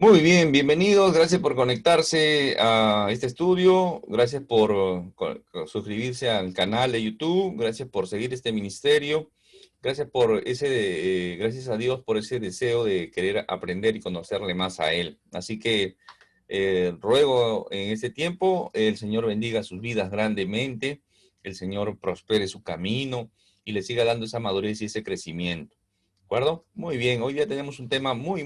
Muy bien, bienvenidos. Gracias por conectarse a este estudio. Gracias por suscribirse al canal de YouTube. Gracias por seguir este ministerio. Gracias por gracias a Dios por ese deseo de querer aprender y conocerle más a Él. Así que ruego en este tiempo el Señor bendiga sus vidas grandemente, el Señor prospere su camino y le siga dando esa madurez y ese crecimiento. ¿De acuerdo? Muy bien, hoy día tenemos un tema muy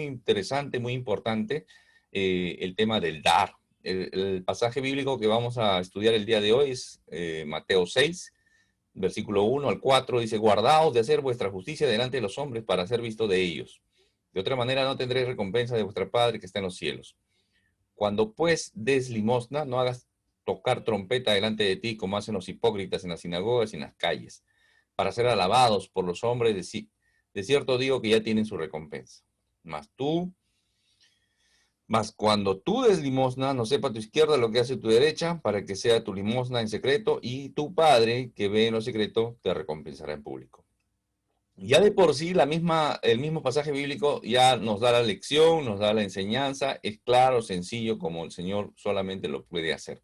interesante, muy importante, el tema del dar. El pasaje bíblico que vamos a estudiar el día de hoy es Mateo 6, versículo 1 al 4, dice, guardaos de hacer vuestra justicia delante de los hombres para ser visto de ellos. De otra manera no tendréis recompensa de vuestro Padre que está en los cielos. Cuando pues des limosna, no hagas tocar trompeta delante de ti como hacen los hipócritas en las sinagogas y en las calles, para ser alabados por los hombres. De cierto digo que ya tienen su recompensa. Mas cuando tú des limosna, no sepa tu izquierda lo que hace tu derecha, para que sea tu limosna en secreto, y tu Padre, que ve en lo secreto, te recompensará en público. Ya de por sí, el mismo pasaje bíblico ya nos da la lección, nos da la enseñanza, es claro, sencillo, como el Señor solamente lo puede hacer.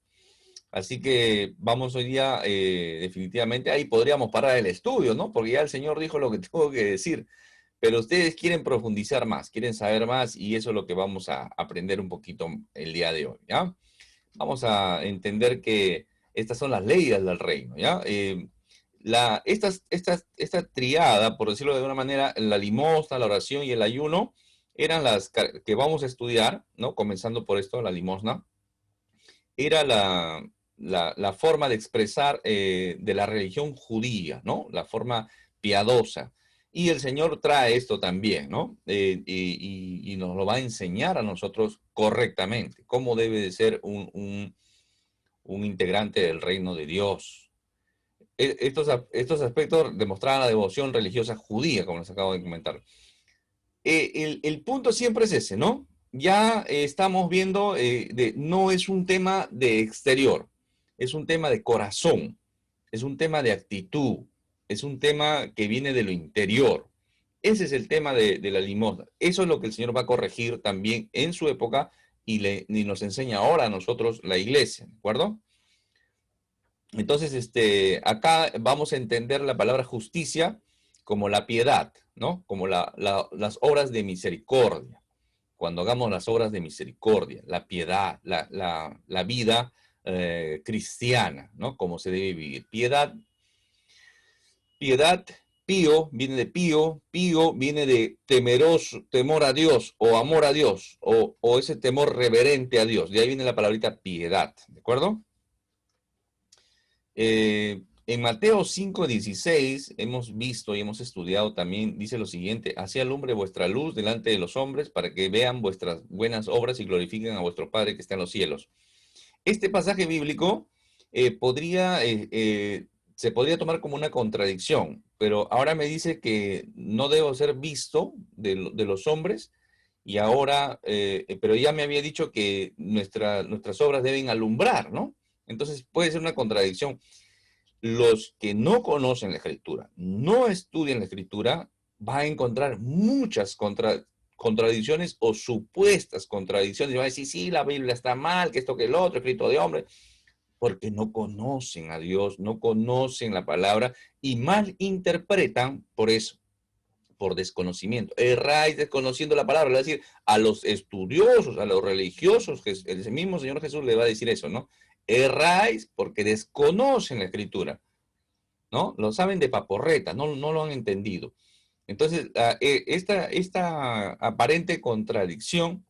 Así que vamos hoy día, definitivamente, ahí podríamos parar el estudio, ¿no? Porque ya el Señor dijo lo que tengo que decir, pero ustedes quieren profundizar más, quieren saber más, y eso es lo que vamos a aprender un poquito el día de hoy, ¿ya? Vamos a entender que estas son las leyes del reino, ¿ya? Esta triada, por decirlo de alguna manera, la limosna, la oración y el ayuno, eran las que vamos a estudiar, ¿no? Comenzando por esto, la limosna, era la forma de expresar de la religión judía, ¿no? La forma piadosa. Y el Señor trae esto también, ¿no? Y nos lo va a enseñar a nosotros correctamente, cómo debe de ser un integrante del reino de Dios. Estos aspectos demostraban la devoción religiosa judía, como les acabo de comentar. El punto siempre es ese, ¿no? Ya estamos viendo, no es un tema de exterior, es un tema de corazón, es un tema de actitud, es un tema que viene de lo interior. Ese es el tema de la limosna. Eso es lo que el Señor va a corregir también en su época y nos enseña ahora a nosotros la iglesia, ¿de acuerdo? Entonces, acá vamos a entender la palabra justicia como la piedad, ¿no? Como las obras de misericordia. Cuando hagamos las obras de misericordia, la piedad, la vida cristiana, ¿no? Como se debe vivir. Piedad, pío viene de temeroso, temor a Dios o amor a Dios o ese temor reverente a Dios. De ahí viene la palabrita piedad, ¿de acuerdo? En Mateo 5:16 hemos visto y hemos estudiado también, dice lo siguiente, así alumbre vuestra luz delante de los hombres para que vean vuestras buenas obras y glorifiquen a vuestro Padre que está en los cielos. Este pasaje bíblico se podría tomar como una contradicción, pero ahora me dice que no debo ser visto de los hombres y ahora, pero ya me había dicho que nuestras obras deben alumbrar, ¿no? Entonces puede ser una contradicción. Los que no conocen la escritura, no estudian la escritura, va a encontrar muchas contradicciones o supuestas contradicciones. Y va a decir, sí, la Biblia está mal, que esto, que el otro, escrito de hombre, porque no conocen a Dios, no conocen la palabra y mal interpretan por eso, por desconocimiento. Erráis desconociendo la palabra, le va a decir a los estudiosos, a los religiosos, que el mismo Señor Jesús le va a decir eso, ¿no? Erráis porque desconocen la escritura, ¿no? Lo saben de paporreta, no lo han entendido. Entonces, esta aparente contradicción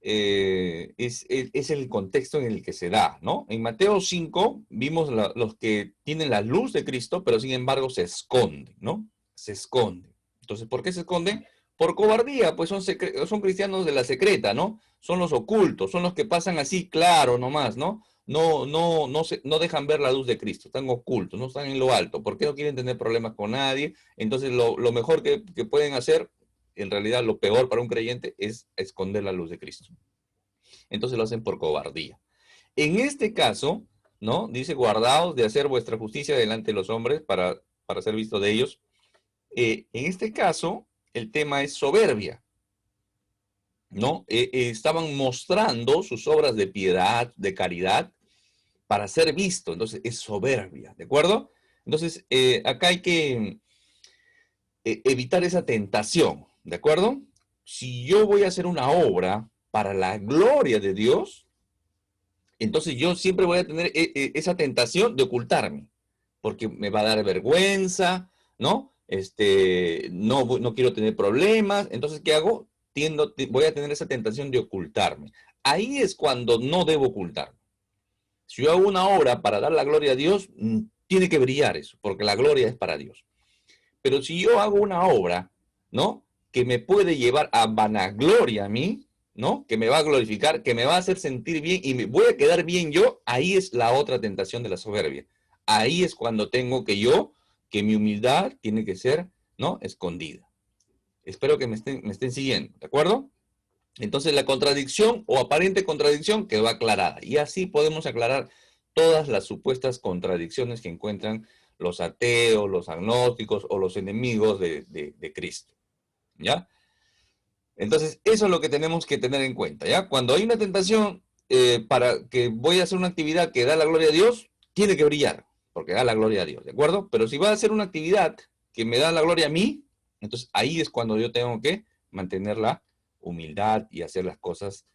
es el contexto en el que se da, ¿no? En Mateo 5 vimos los que tienen la luz de Cristo, pero sin embargo se esconden, ¿no? Se esconden. Entonces, ¿por qué se esconden? Por cobardía, pues son cristianos de la secreta, ¿no? Son los ocultos, son los que pasan así, claro, nomás, ¿no? No dejan ver la luz de Cristo, están ocultos, no están en lo alto. ¿Por qué no quieren tener problemas con nadie? Entonces, lo mejor que pueden hacer, en realidad lo peor para un creyente, es esconder la luz de Cristo. Entonces lo hacen por cobardía. En este caso, ¿no? Dice, guardaos de hacer vuestra justicia delante de los hombres para ser visto de ellos. En este caso, el tema es soberbia. ¿no? Estaban mostrando sus obras de piedad, de caridad, para ser visto. Entonces, es soberbia, ¿de acuerdo? Entonces, acá hay que evitar esa tentación, ¿de acuerdo? Si yo voy a hacer una obra para la gloria de Dios, entonces yo siempre voy a tener esa tentación de ocultarme, porque me va a dar vergüenza, ¿no? No quiero tener problemas, entonces, ¿qué hago? Voy a tener esa tentación de ocultarme. Ahí es cuando no debo ocultarme. Si yo hago una obra para dar la gloria a Dios, tiene que brillar eso, porque la gloria es para Dios. Pero si yo hago una obra, ¿no? Que me puede llevar a vanagloria a mí, ¿no? Que me va a glorificar, que me va a hacer sentir bien y me voy a quedar bien yo, ahí es la otra tentación de la soberbia. Ahí es cuando tengo que mi humildad tiene que ser, ¿no? Escondida. Espero que me estén siguiendo, ¿de acuerdo? Entonces la contradicción o aparente contradicción quedó aclarada. Y así podemos aclarar todas las supuestas contradicciones que encuentran los ateos, los agnósticos o los enemigos de Cristo. ¿Ya? Entonces, eso es lo que tenemos que tener en cuenta. ¿Ya? Cuando hay una tentación para que voy a hacer una actividad que da la gloria a Dios, tiene que brillar, porque da la gloria a Dios, ¿de acuerdo? Pero si va a hacer una actividad que me da la gloria a mí, entonces ahí es cuando yo tengo que mantener la humildad y hacer las cosas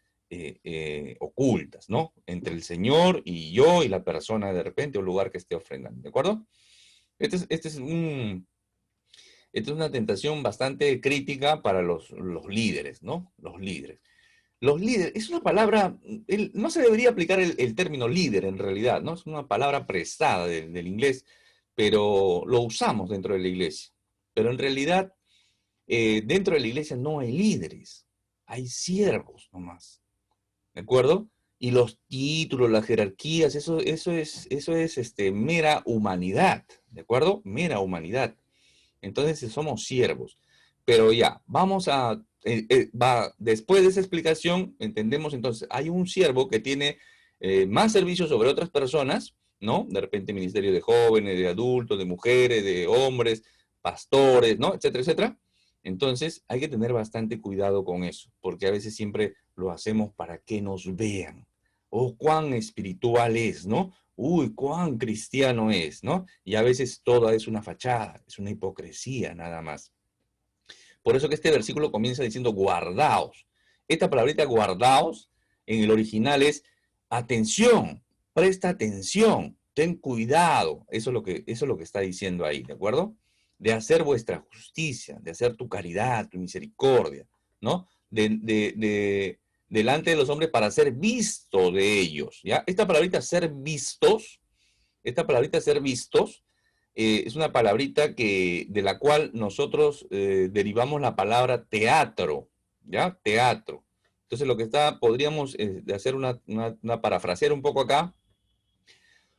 ocultas, ¿no? Entre el Señor y yo y la persona de repente o lugar que esté ofrendando, ¿de acuerdo? Esta es una tentación bastante crítica para los líderes, ¿no? Los líderes. Los líderes, es una palabra, no se debería aplicar el término líder en realidad, ¿no? Es una palabra prestada del inglés, pero lo usamos dentro de la iglesia. Pero en realidad, dentro de la iglesia no hay líderes, hay siervos nomás, ¿de acuerdo? Y los títulos, las jerarquías, eso es mera humanidad, ¿de acuerdo? Mera humanidad. Entonces somos siervos. Pero ya, después de esa explicación, entendemos entonces, hay un siervo que tiene más servicios sobre otras personas, ¿no? De repente ministerio de jóvenes, de adultos, de mujeres, de hombres, pastores, ¿no? Etcétera, etcétera. Entonces hay que tener bastante cuidado con eso, porque a veces siempre lo hacemos para que nos vean. Oh, cuán espiritual es, ¿no? Uy, cuán cristiano es, ¿no? Y a veces todo es una fachada, es una hipocresía nada más. Por eso que este versículo comienza diciendo guardaos. Esta palabrita guardaos en el original es atención, presta atención, ten cuidado. Eso es lo que está diciendo ahí, ¿de acuerdo? De hacer vuestra justicia, de hacer tu caridad, tu misericordia, ¿no? Delante de los hombres para ser visto de ellos, ¿ya? Esta palabrita ser vistos es una palabrita de la cual nosotros derivamos la palabra teatro, ¿ya? Teatro. Entonces podríamos hacer una parafrasear un poco acá.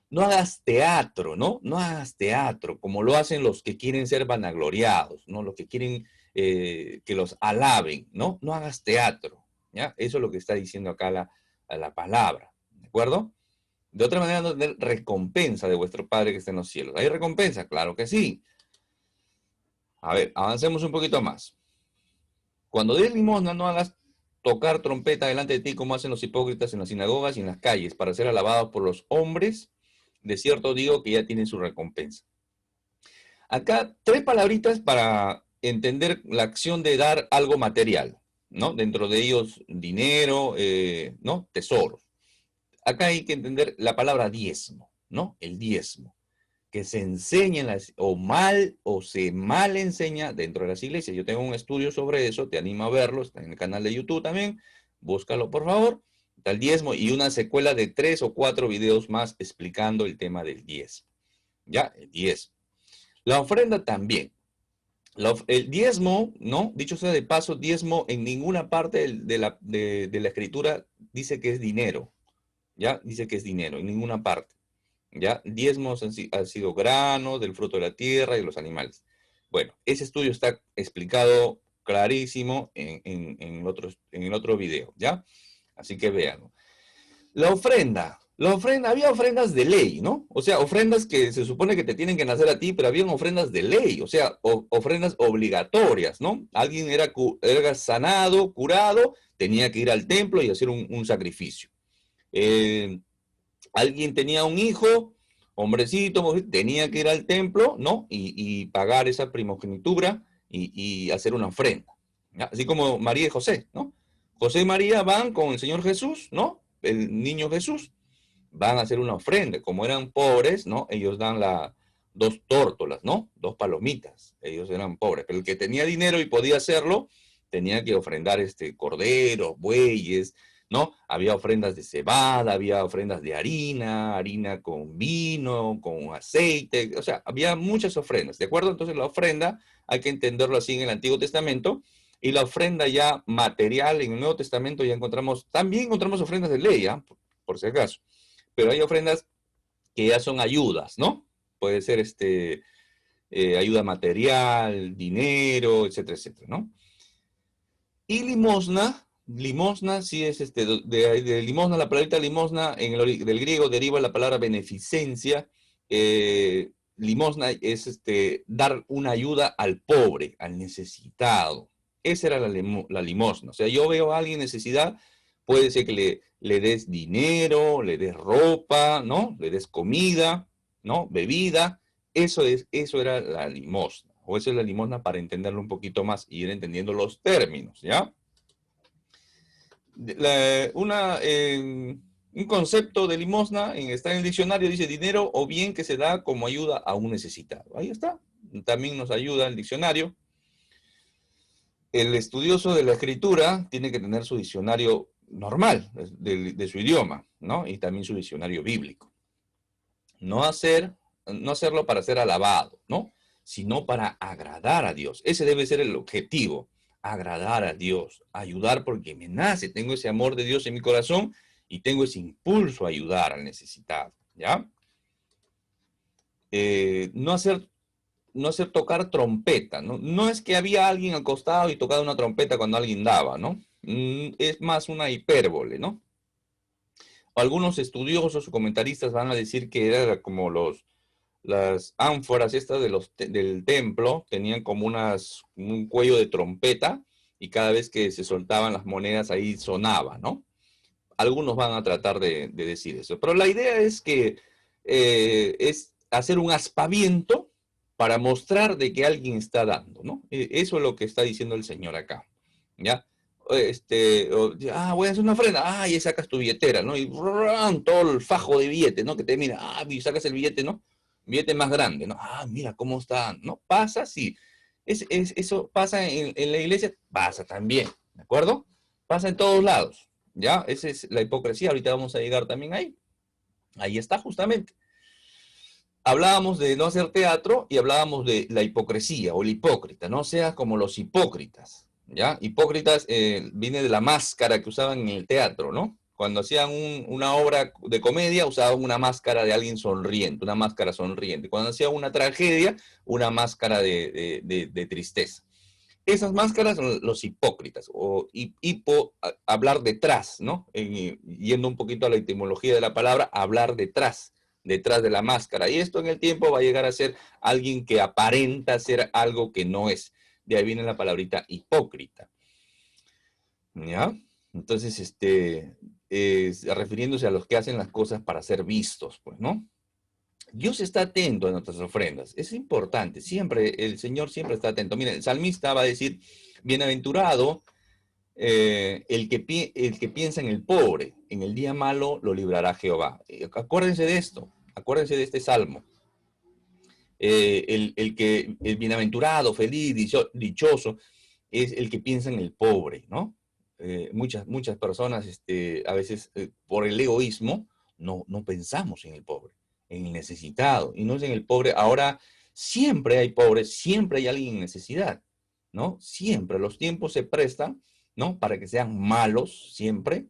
No hagas teatro, ¿no? No hagas teatro, como lo hacen los que quieren ser vanagloriados, ¿no? Los que quieren que los alaben, ¿no? No hagas teatro, ¿ya? Eso es lo que está diciendo acá la palabra, ¿de acuerdo? De otra manera, no tener recompensa de vuestro Padre que está en los cielos. ¿Hay recompensa? Claro que sí. A ver, avancemos un poquito más. Cuando des limosna, no hagas tocar trompeta delante de ti como hacen los hipócritas en las sinagogas y en las calles para ser alabados por los hombres. De cierto digo que ya tienen su recompensa. Acá, tres palabritas para entender la acción de dar algo material, ¿no? Dentro de ellos, dinero, ¿no? Tesoros. Acá hay que entender la palabra diezmo, ¿no? El diezmo, que se enseña o se mal enseña dentro de las iglesias. Yo tengo un estudio sobre eso, te animo a verlo, está en el canal de YouTube también, búscalo por favor. Está el diezmo y una secuela de 3 o 4 videos más explicando el tema del diezmo. ¿Ya? El diezmo. La ofrenda también. El diezmo, ¿no? Dicho sea de paso, diezmo en ninguna parte de la escritura dice que es dinero. ¿Ya? Dice que es dinero, en ninguna parte. ¿Ya? Diezmos han sido granos del fruto de la tierra y de los animales. Bueno, ese estudio está explicado clarísimo en el otro video, ¿ya? Así que véanlo. La ofrenda. La ofrenda, había ofrendas de ley, ¿no? O sea, ofrendas que se supone que te tienen que nacer a ti, pero habían ofrendas de ley, o sea, ofrendas obligatorias, ¿no? Alguien era sanado, curado, tenía que ir al templo y hacer un sacrificio. Eh, Alguien tenía un hijo, hombrecito, tenía que ir al templo, ¿no? Y pagar esa primogenitura y hacer una ofrenda. ¿Ya? Así como María y José, ¿no? José y María van con el Señor Jesús, ¿no? El niño Jesús, van a hacer una ofrenda. Como eran pobres, ¿no? Ellos dan dos tórtolas, ¿no? Dos palomitas. Ellos eran pobres. Pero el que tenía dinero y podía hacerlo, tenía que ofrendar corderos, bueyes, ¿no? Había ofrendas de cebada, había ofrendas de harina, harina con vino, con aceite, o sea, había muchas ofrendas, ¿de acuerdo? Entonces la ofrenda hay que entenderlo así en el Antiguo Testamento, y la ofrenda ya material en el Nuevo Testamento ya encontramos, también encontramos ofrendas de ley, ¿eh? Por si acaso, pero hay ofrendas que ya son ayudas, ¿no? Puede ser ayuda material, dinero, etcétera, etcétera, ¿no? Y limosna, limosna sí es de limosna, la palabra limosna del griego deriva la palabra beneficencia. Limosna es dar una ayuda al pobre, al necesitado. Esa era la limosna. O sea, yo veo a alguien en necesidad, puede ser que le des dinero, le des ropa, ¿no? Le des comida, ¿no? Bebida. Eso era la limosna. O eso es la limosna para entenderlo un poquito más y ir entendiendo los términos, ¿ya? Un concepto de limosna está en el diccionario, dice dinero o bien que se da como ayuda a un necesitado. Ahí está. También nos ayuda el diccionario. El estudioso de la escritura tiene que tener su diccionario normal de su idioma, ¿no? Y también su diccionario bíblico. No hacerlo para ser alabado, ¿no? Sino para agradar a Dios. Ese debe ser el objetivo, agradar a Dios, ayudar porque me nace, tengo ese amor de Dios en mi corazón y tengo ese impulso a ayudar al necesitado, ¿ya? No hacer tocar trompeta, ¿no? No es que había alguien al costado y tocaba una trompeta cuando alguien daba, ¿no? Es más una hipérbole, ¿no? Algunos estudiosos o comentaristas van a decir que era como las ánforas estas del templo tenían como un cuello de trompeta y cada vez que se soltaban las monedas ahí sonaba, ¿no? Algunos van a tratar de decir eso, pero la idea es que es hacer un aspaviento para mostrar de que alguien está dando, ¿no? Eso es lo que está diciendo el Señor acá, ¿ya? Voy a hacer una ofrenda, y sacas tu billetera, ¿no? Y todo el fajo de billetes, ¿no? Que te mira, y sacas el billete, ¿no? Billete más grande, ¿no? Mira cómo está, ¿no? Pasa, sí. Eso pasa en la iglesia, pasa también, ¿de acuerdo? Pasa en todos lados, ¿ya? Esa es la hipocresía, ahorita vamos a llegar también ahí. Ahí está justamente. Hablábamos de no hacer teatro y hablábamos de la hipocresía o el hipócrita, no seas como los hipócritas, ¿ya? Hipócritas viene de la máscara que usaban en el teatro, ¿no? Cuando hacían una obra de comedia usaban una máscara de alguien sonriente, una máscara sonriente. Cuando hacían una tragedia, una máscara de tristeza. Esas máscaras son los hipócritas, o hablar detrás, ¿no? Yendo un poquito a la etimología de la palabra, hablar detrás de la máscara. Y esto en el tiempo va a llegar a ser alguien que aparenta ser algo que no es. De ahí viene la palabrita hipócrita. ¿Ya? Entonces, refiriéndose a los que hacen las cosas para ser vistos, pues, ¿no? Dios está atento a nuestras ofrendas. Es importante. Siempre, el Señor siempre está atento. Miren, el salmista va a decir, bienaventurado el que piensa en el pobre. En el día malo lo librará Jehová. Acuérdense de esto. Acuérdense de este salmo. El bienaventurado, feliz, dichoso, es el que piensa en el pobre, ¿no? Muchas personas, a veces, por el egoísmo, no pensamos en el pobre, en el necesitado, y no es en el pobre. Ahora, siempre hay pobres, siempre hay alguien en necesidad, ¿no? Siempre, los tiempos se prestan, ¿no? Para que sean malos, siempre,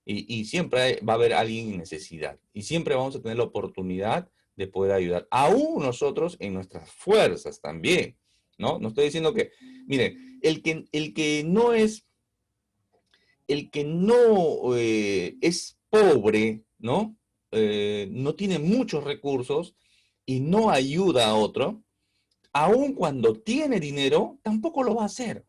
y siempre va a haber alguien en necesidad, y siempre vamos a tener la oportunidad de poder ayudar, aún nosotros en nuestras fuerzas también, ¿no? No estoy diciendo que, mire, el que no es pobre, ¿no? no tiene muchos recursos y no ayuda a otro, aun cuando tiene dinero, tampoco lo va a hacer.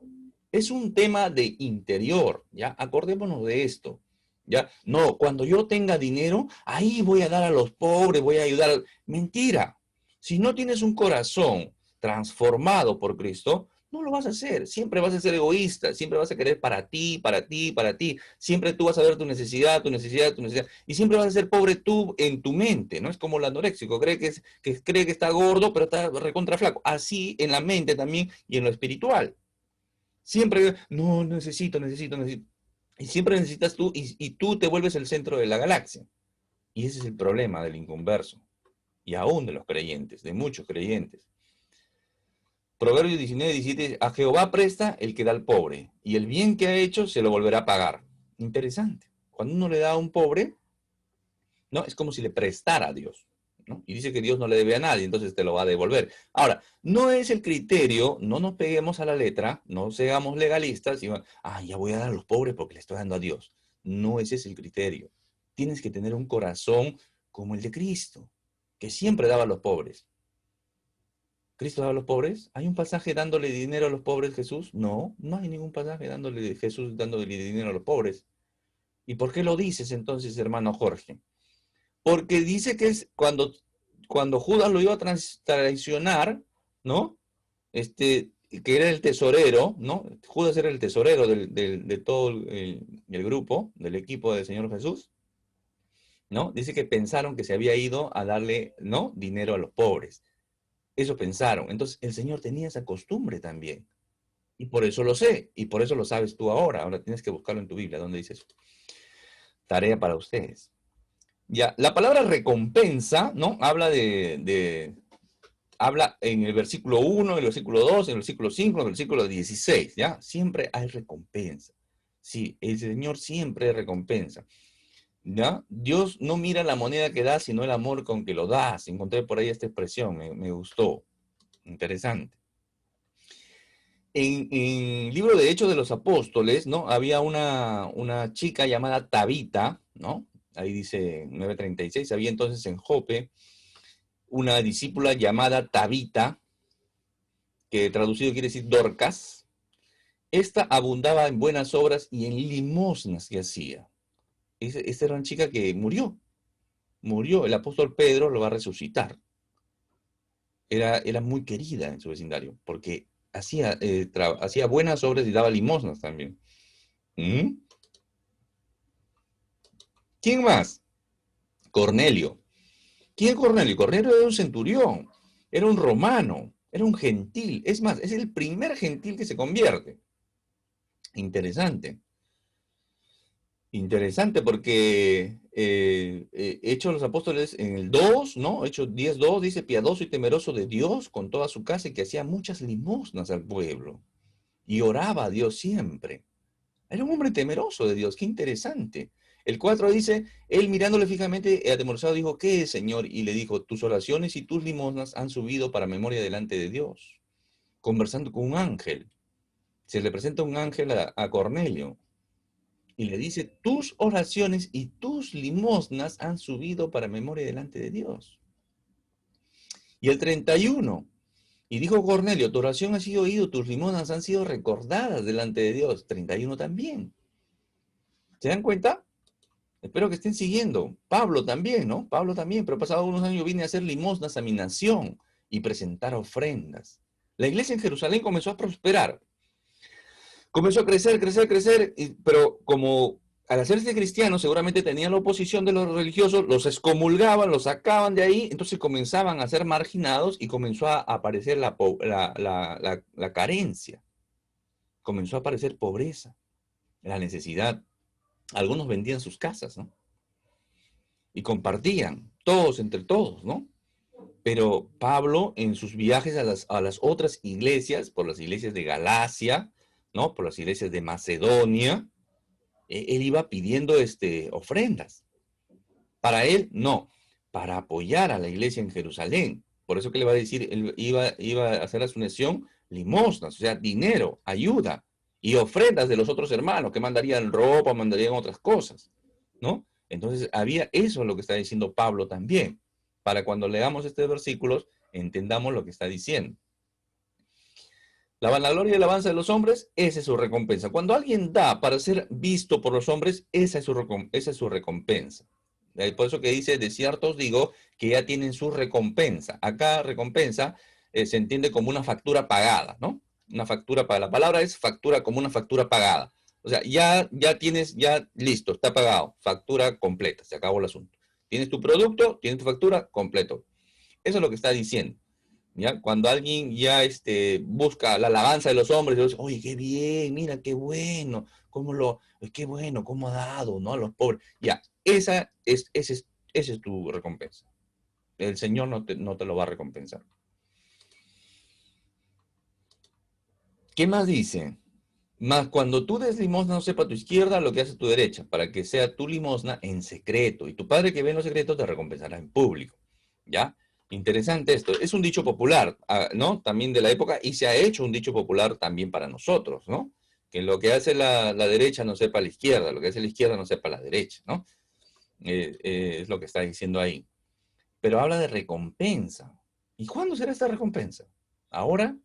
Es un tema de interior, ¿ya? Acordémonos de esto, ¿ya? No, cuando yo tenga dinero, ahí voy a dar a los pobres, voy a ayudar. Mentira. Si no tienes un corazón transformado por Cristo, no lo vas a hacer. Siempre vas a ser egoísta, siempre vas a querer para ti, para ti, para ti. Siempre tú vas a ver tu necesidad, tu necesidad, tu necesidad. Y siempre vas a ser pobre tú en tu mente, ¿no? Es como el anoréxico, cree que está gordo, pero está recontra flaco. Así en la mente también y en lo espiritual. Siempre, no, necesito. Y siempre necesitas tú, y tú te vuelves el centro de la galaxia. Y ese es el problema del inconverso. Y aún de los creyentes, de muchos creyentes. Proverbios 19:17, a Jehová presta el que da al pobre, y el bien que ha hecho se lo volverá a pagar. Interesante. Cuando uno le da a un pobre, ¿no? Es como si le prestara a Dios, ¿no? Y dice que Dios no le debe a nadie, entonces te lo va a devolver. Ahora, no es el criterio, no nos peguemos a la letra, no seamos legalistas y ya voy a dar a los pobres porque le estoy dando a Dios. No ese es el criterio. Tienes que tener un corazón como el de Cristo, que siempre daba a los pobres. ¿Cristo daba a los pobres? ¿Hay un pasaje dándole dinero a los pobres, Jesús? No, no hay ningún pasaje dándole Jesús dándole dinero a los pobres. ¿Y por qué lo dices entonces, hermano Jorge? Porque dice que es cuando Judas lo iba a traicionar, ¿no? Que era el tesorero, ¿no? Judas era el tesorero de todo el grupo, del equipo del Señor Jesús, ¿no? Dice que pensaron que se había ido a darle, ¿no? Dinero a los pobres. Eso pensaron. Entonces, el Señor tenía esa costumbre también. Y por eso lo sé, y por eso lo sabes tú ahora. Ahora tienes que buscarlo en tu Biblia. ¿Dónde dice eso? Tarea para ustedes. Ya, la palabra recompensa, ¿no? Habla en el versículo 1, en el versículo 2, en el versículo 5, en el versículo 16, ¿ya? Siempre hay recompensa. Sí, el Señor siempre recompensa, ¿ya? Dios no mira la moneda que da, sino el amor con que lo das. Encontré por ahí esta expresión, me gustó. Interesante. En el libro de Hechos de los Apóstoles, ¿no? Había una chica llamada Tabita, ¿no? Ahí dice 9:36, había entonces en Jope una discípula llamada Tabita, que traducido quiere decir Dorcas. Esta abundaba en buenas obras y en limosnas que hacía. Esta era una chica que murió, el apóstol Pedro lo va a resucitar. Era muy querida en su vecindario, porque hacía buenas obras y daba limosnas también. ¿Mm? ¿Quién más? Cornelio. ¿Quién es Cornelio? Cornelio era un centurión, era un romano, era un gentil. Es más, es el primer gentil que se convierte. Interesante. Interesante porque Hechos de los Apóstoles en el 2, ¿no? Hechos 10:2 dice, piadoso y temeroso de Dios con toda su casa y que hacía muchas limosnas al pueblo y oraba a Dios siempre. Era un hombre temeroso de Dios, qué interesante. El 4 dice, él mirándole fijamente, atemorizado, dijo, ¿qué es, Señor? Y le dijo, tus oraciones y tus limosnas han subido para memoria delante de Dios. Conversando con un ángel. Se le presenta un ángel a Cornelio y le dice, tus oraciones y tus limosnas han subido para memoria delante de Dios. Y el 31, y dijo Cornelio, tu oración ha sido oída, tus limosnas han sido recordadas delante de Dios. 31 también. ¿Se dan cuenta? Espero que estén siguiendo. Pablo también, ¿no? Pablo también, pero pasados unos años vine a hacer limosnas a mi nación y presentar ofrendas. La iglesia en Jerusalén comenzó a prosperar. Comenzó a crecer, pero como al hacerse cristiano seguramente tenían la oposición de los religiosos, los excomulgaban, los sacaban de ahí, entonces comenzaban a ser marginados y comenzó a aparecer la carencia, comenzó a aparecer pobreza, la necesidad. Algunos vendían sus casas, ¿no? Y compartían, todos entre todos, ¿no? Pero Pablo, en sus viajes a las otras iglesias, por las iglesias de Galacia, ¿no? Por las iglesias de Macedonia, él iba pidiendo ofrendas. Para él, no. Para apoyar a la iglesia en Jerusalén. Por eso que le va a decir, él iba a hacer a su nación limosnas, o sea, dinero, ayuda y ofrendas de los otros hermanos que mandarían ropa, mandarían otras cosas, ¿no? Entonces, eso es lo que está diciendo Pablo también. Para cuando leamos estos versículos, entendamos lo que está diciendo. La vanagloria y la alabanza de los hombres, esa es su recompensa. Cuando alguien da para ser visto por los hombres, esa es su recompensa. Por eso que dice, de cierto os digo, que ya tienen su recompensa. Acá recompensa se entiende como una factura pagada, ¿no? Una factura pagada. La palabra es factura, como una factura pagada. O sea, ya tienes, ya listo, está pagado. Factura completa, se acabó el asunto. Tienes tu producto, tienes tu factura, completo. Eso es lo que está diciendo. ¿Ya? Cuando alguien ya busca la alabanza de los hombres, y dice, oye, qué bien, mira, qué bueno, qué bueno, cómo ha dado, ¿no? A los pobres. Ya, esa es tu recompensa. El Señor no te lo va a recompensar. ¿Qué más dice? Mas cuando tú des limosna, no sepa tu izquierda lo que hace tu derecha, para que sea tu limosna en secreto, y tu Padre que ve en los secretos te recompensará en público. ¿Ya? Interesante esto. Es un dicho popular, ¿no? También de la época, y se ha hecho un dicho popular también para nosotros, ¿no? Que lo que hace la derecha no sepa la izquierda, lo que hace la izquierda no sepa la derecha, ¿no? Es lo que está diciendo ahí. Pero habla de recompensa. ¿Y cuándo será esta recompensa? ¿Ahora?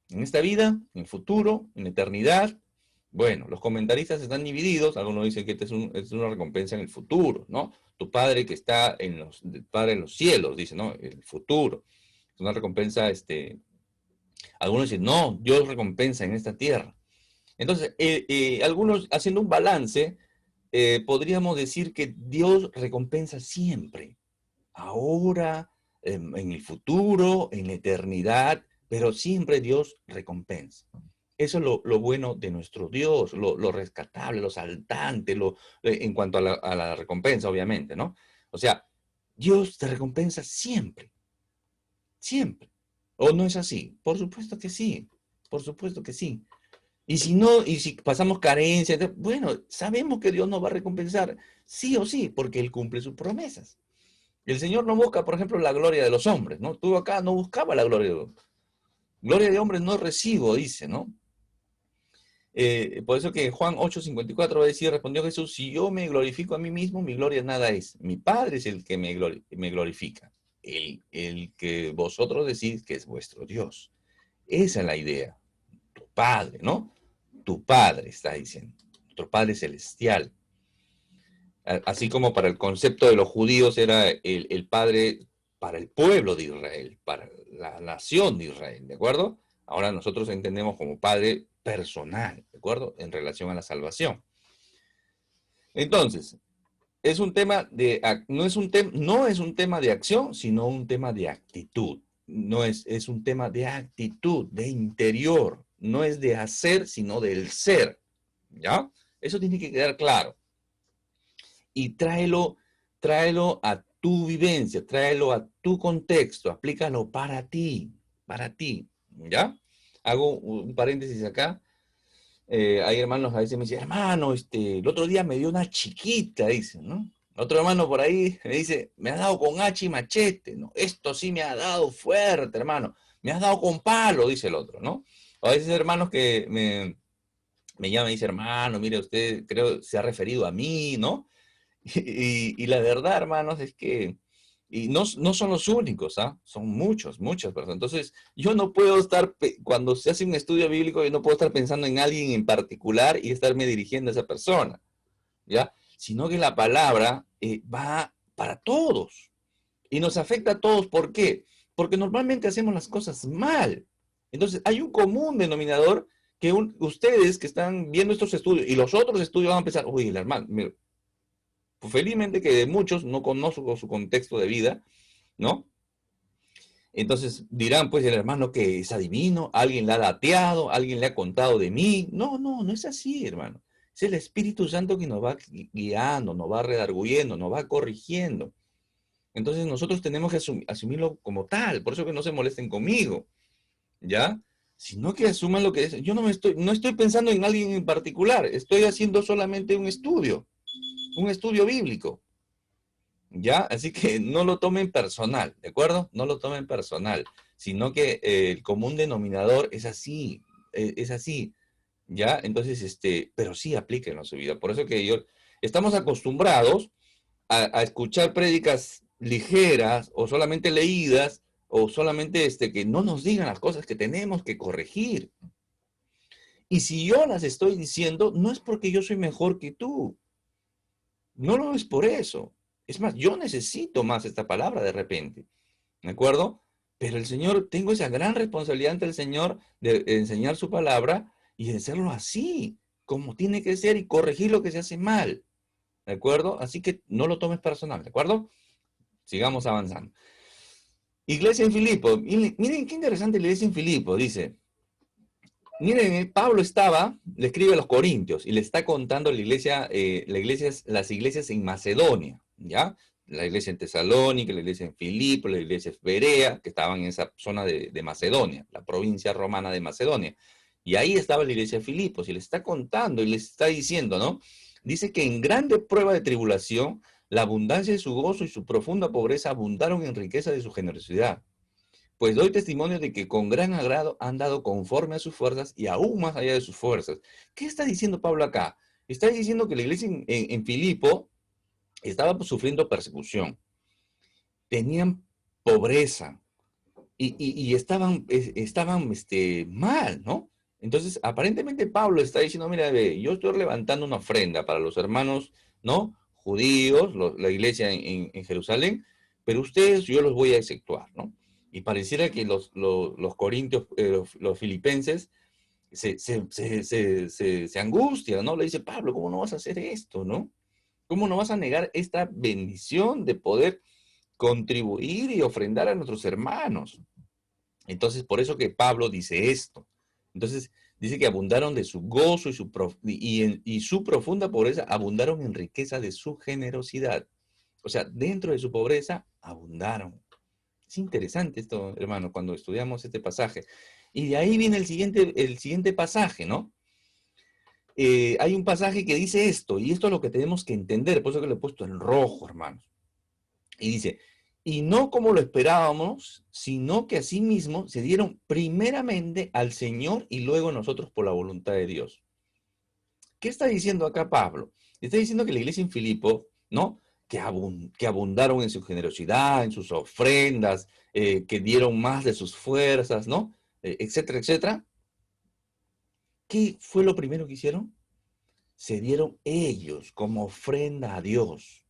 ¿En esta vida? ¿En el futuro? ¿En la eternidad? Bueno, los comentaristas están divididos. Algunos dicen que es una recompensa en el futuro, ¿no? Tu Padre que está Padre en los cielos, dice, ¿no? El futuro. Es una recompensa, algunos dicen, no, Dios recompensa en esta tierra. Entonces, algunos haciendo un balance, podríamos decir que Dios recompensa siempre, ahora, en el futuro, en la eternidad, pero siempre Dios recompensa. Eso es lo bueno de nuestro Dios, lo rescatable, lo saltante, en cuanto a la recompensa, obviamente, ¿no? O sea, Dios te recompensa siempre, siempre. ¿O no es así? Por supuesto que sí, por supuesto que sí. Y si no, y si pasamos carencia, bueno, sabemos que Dios nos va a recompensar, sí o sí, porque Él cumple sus promesas. El Señor no busca, por ejemplo, la gloria de los hombres, ¿no? Tú acá no buscaba la gloria de los hombres. Gloria de hombres no recibo, dice, ¿no? Por eso que Juan 8:54 va a decir, respondió Jesús, si yo me glorifico a mí mismo, mi gloria nada es. Mi Padre es el que me glorifica. El que vosotros decís que es vuestro Dios. Esa es la idea. Tu Padre, ¿no? Tu Padre está diciendo. Nuestro Padre celestial. Así como para el concepto de los judíos era el Padre para el pueblo de Israel, para la nación de Israel, ¿de acuerdo? Ahora nosotros entendemos como Padre personal, ¿de acuerdo? En relación a la salvación. Entonces, no es un tema de acción, sino un tema de actitud. No es un tema de actitud, de interior. No es de hacer, sino del ser, ¿ya? Eso tiene que quedar claro. Y tráelo a tu vivencia, tráelo a tu contexto, aplícalo para ti, ¿ya? Hago un paréntesis acá. Hay hermanos a veces me dicen, hermano, el otro día me dio una chiquita, dicen, ¿no? Otro hermano por ahí me dice, me ha dado con hacha y machete, ¿no? Esto sí me ha dado fuerte, hermano. Me has dado con palo, dice el otro, ¿no? A veces hermanos que me llaman y dicen, hermano, mire, usted creo se ha referido a mí, ¿no? Y la verdad, hermanos, es que y no son los únicos, ¿ah? Son muchas personas. Entonces, yo no puedo estar, cuando se hace un estudio bíblico, yo no puedo estar pensando en alguien en particular y estarme dirigiendo a esa persona, ¿ya? Sino que la palabra va para todos y nos afecta a todos. ¿Por qué? Porque normalmente hacemos las cosas mal. Entonces, hay un común denominador que ustedes que están viendo estos estudios y los otros estudios van a pensar, uy, el hermano, mira, pues felizmente que de muchos no conozco su contexto de vida, ¿no? Entonces dirán, pues el hermano que es adivino, alguien le ha dateado, alguien le ha contado de mí. No es así, hermano. Es el Espíritu Santo que nos va guiando, nos va redarguyendo, nos va corrigiendo. Entonces nosotros tenemos que asumirlo como tal, por eso que no se molesten conmigo, ¿ya? Sino que asuman lo que es. Yo no estoy pensando en alguien en particular, estoy haciendo solamente un estudio bíblico. ¿Ya? Así que no lo tomen personal, ¿de acuerdo? No lo tomen personal, sino que el común denominador es así, ¿ya? Entonces, pero sí aplíquenlo a su vida. Por eso que estamos acostumbrados a escuchar prédicas ligeras o solamente leídas o solamente que no nos digan las cosas que tenemos que corregir. Y si yo las estoy diciendo, no es porque yo soy mejor que tú. No lo es por eso. Es más, yo necesito más esta palabra de repente. ¿De acuerdo? Pero el Señor, tengo esa gran responsabilidad ante el Señor de enseñar su palabra y de hacerlo así, como tiene que ser y corregir lo que se hace mal. ¿De acuerdo? Así que no lo tomes personal. ¿De acuerdo? Sigamos avanzando. Iglesia en Filipo. Miren qué interesante la iglesia en Filipo. Dice, miren, Pablo le escribe a los Corintios y le está contando las iglesias en Macedonia, ¿ya? La iglesia en Tesalónica, la iglesia en Filipo, la iglesia en Berea, que estaban en esa zona de Macedonia, la provincia romana de Macedonia. Y ahí estaba la iglesia de Filipos y le está contando y le está diciendo, ¿no? Dice que en grande prueba de tribulación, la abundancia de su gozo y su profunda pobreza abundaron en riqueza de su generosidad. Pues doy testimonio de que con gran agrado han dado conforme a sus fuerzas y aún más allá de sus fuerzas. ¿Qué está diciendo Pablo acá? Está diciendo que la iglesia en Filipo estaba sufriendo persecución, tenían pobreza y estaban mal, ¿no? Entonces, aparentemente Pablo está diciendo, mira, yo estoy levantando una ofrenda para los hermanos, ¿no? Judíos, la iglesia en Jerusalén, pero ustedes yo los voy a exceptuar, ¿no? Y pareciera que los corintios, los filipenses, se angustian, ¿no? Le dice, Pablo, ¿cómo no vas a hacer esto, no? ¿Cómo no vas a negar esta bendición de poder contribuir y ofrendar a nuestros hermanos? Entonces, por eso que Pablo dice esto. Entonces, dice que abundaron de su gozo y su profunda pobreza, abundaron en riqueza de su generosidad. O sea, dentro de su pobreza, abundaron. Es interesante esto, hermano, cuando estudiamos este pasaje. Y de ahí viene el siguiente pasaje, ¿no? Hay un pasaje que dice esto, y esto es lo que tenemos que entender, por eso que lo he puesto en rojo, hermanos. Y dice, y no como lo esperábamos, sino que asimismo se dieron primeramente al Señor y luego nosotros por la voluntad de Dios. ¿Qué está diciendo acá Pablo? Está diciendo que la iglesia en Filipo, ¿no? Que abundaron en su generosidad, en sus ofrendas, que dieron más de sus fuerzas, ¿no? Etcétera, etcétera. ¿Qué fue lo primero que hicieron? Se dieron ellos como ofrenda a Dios.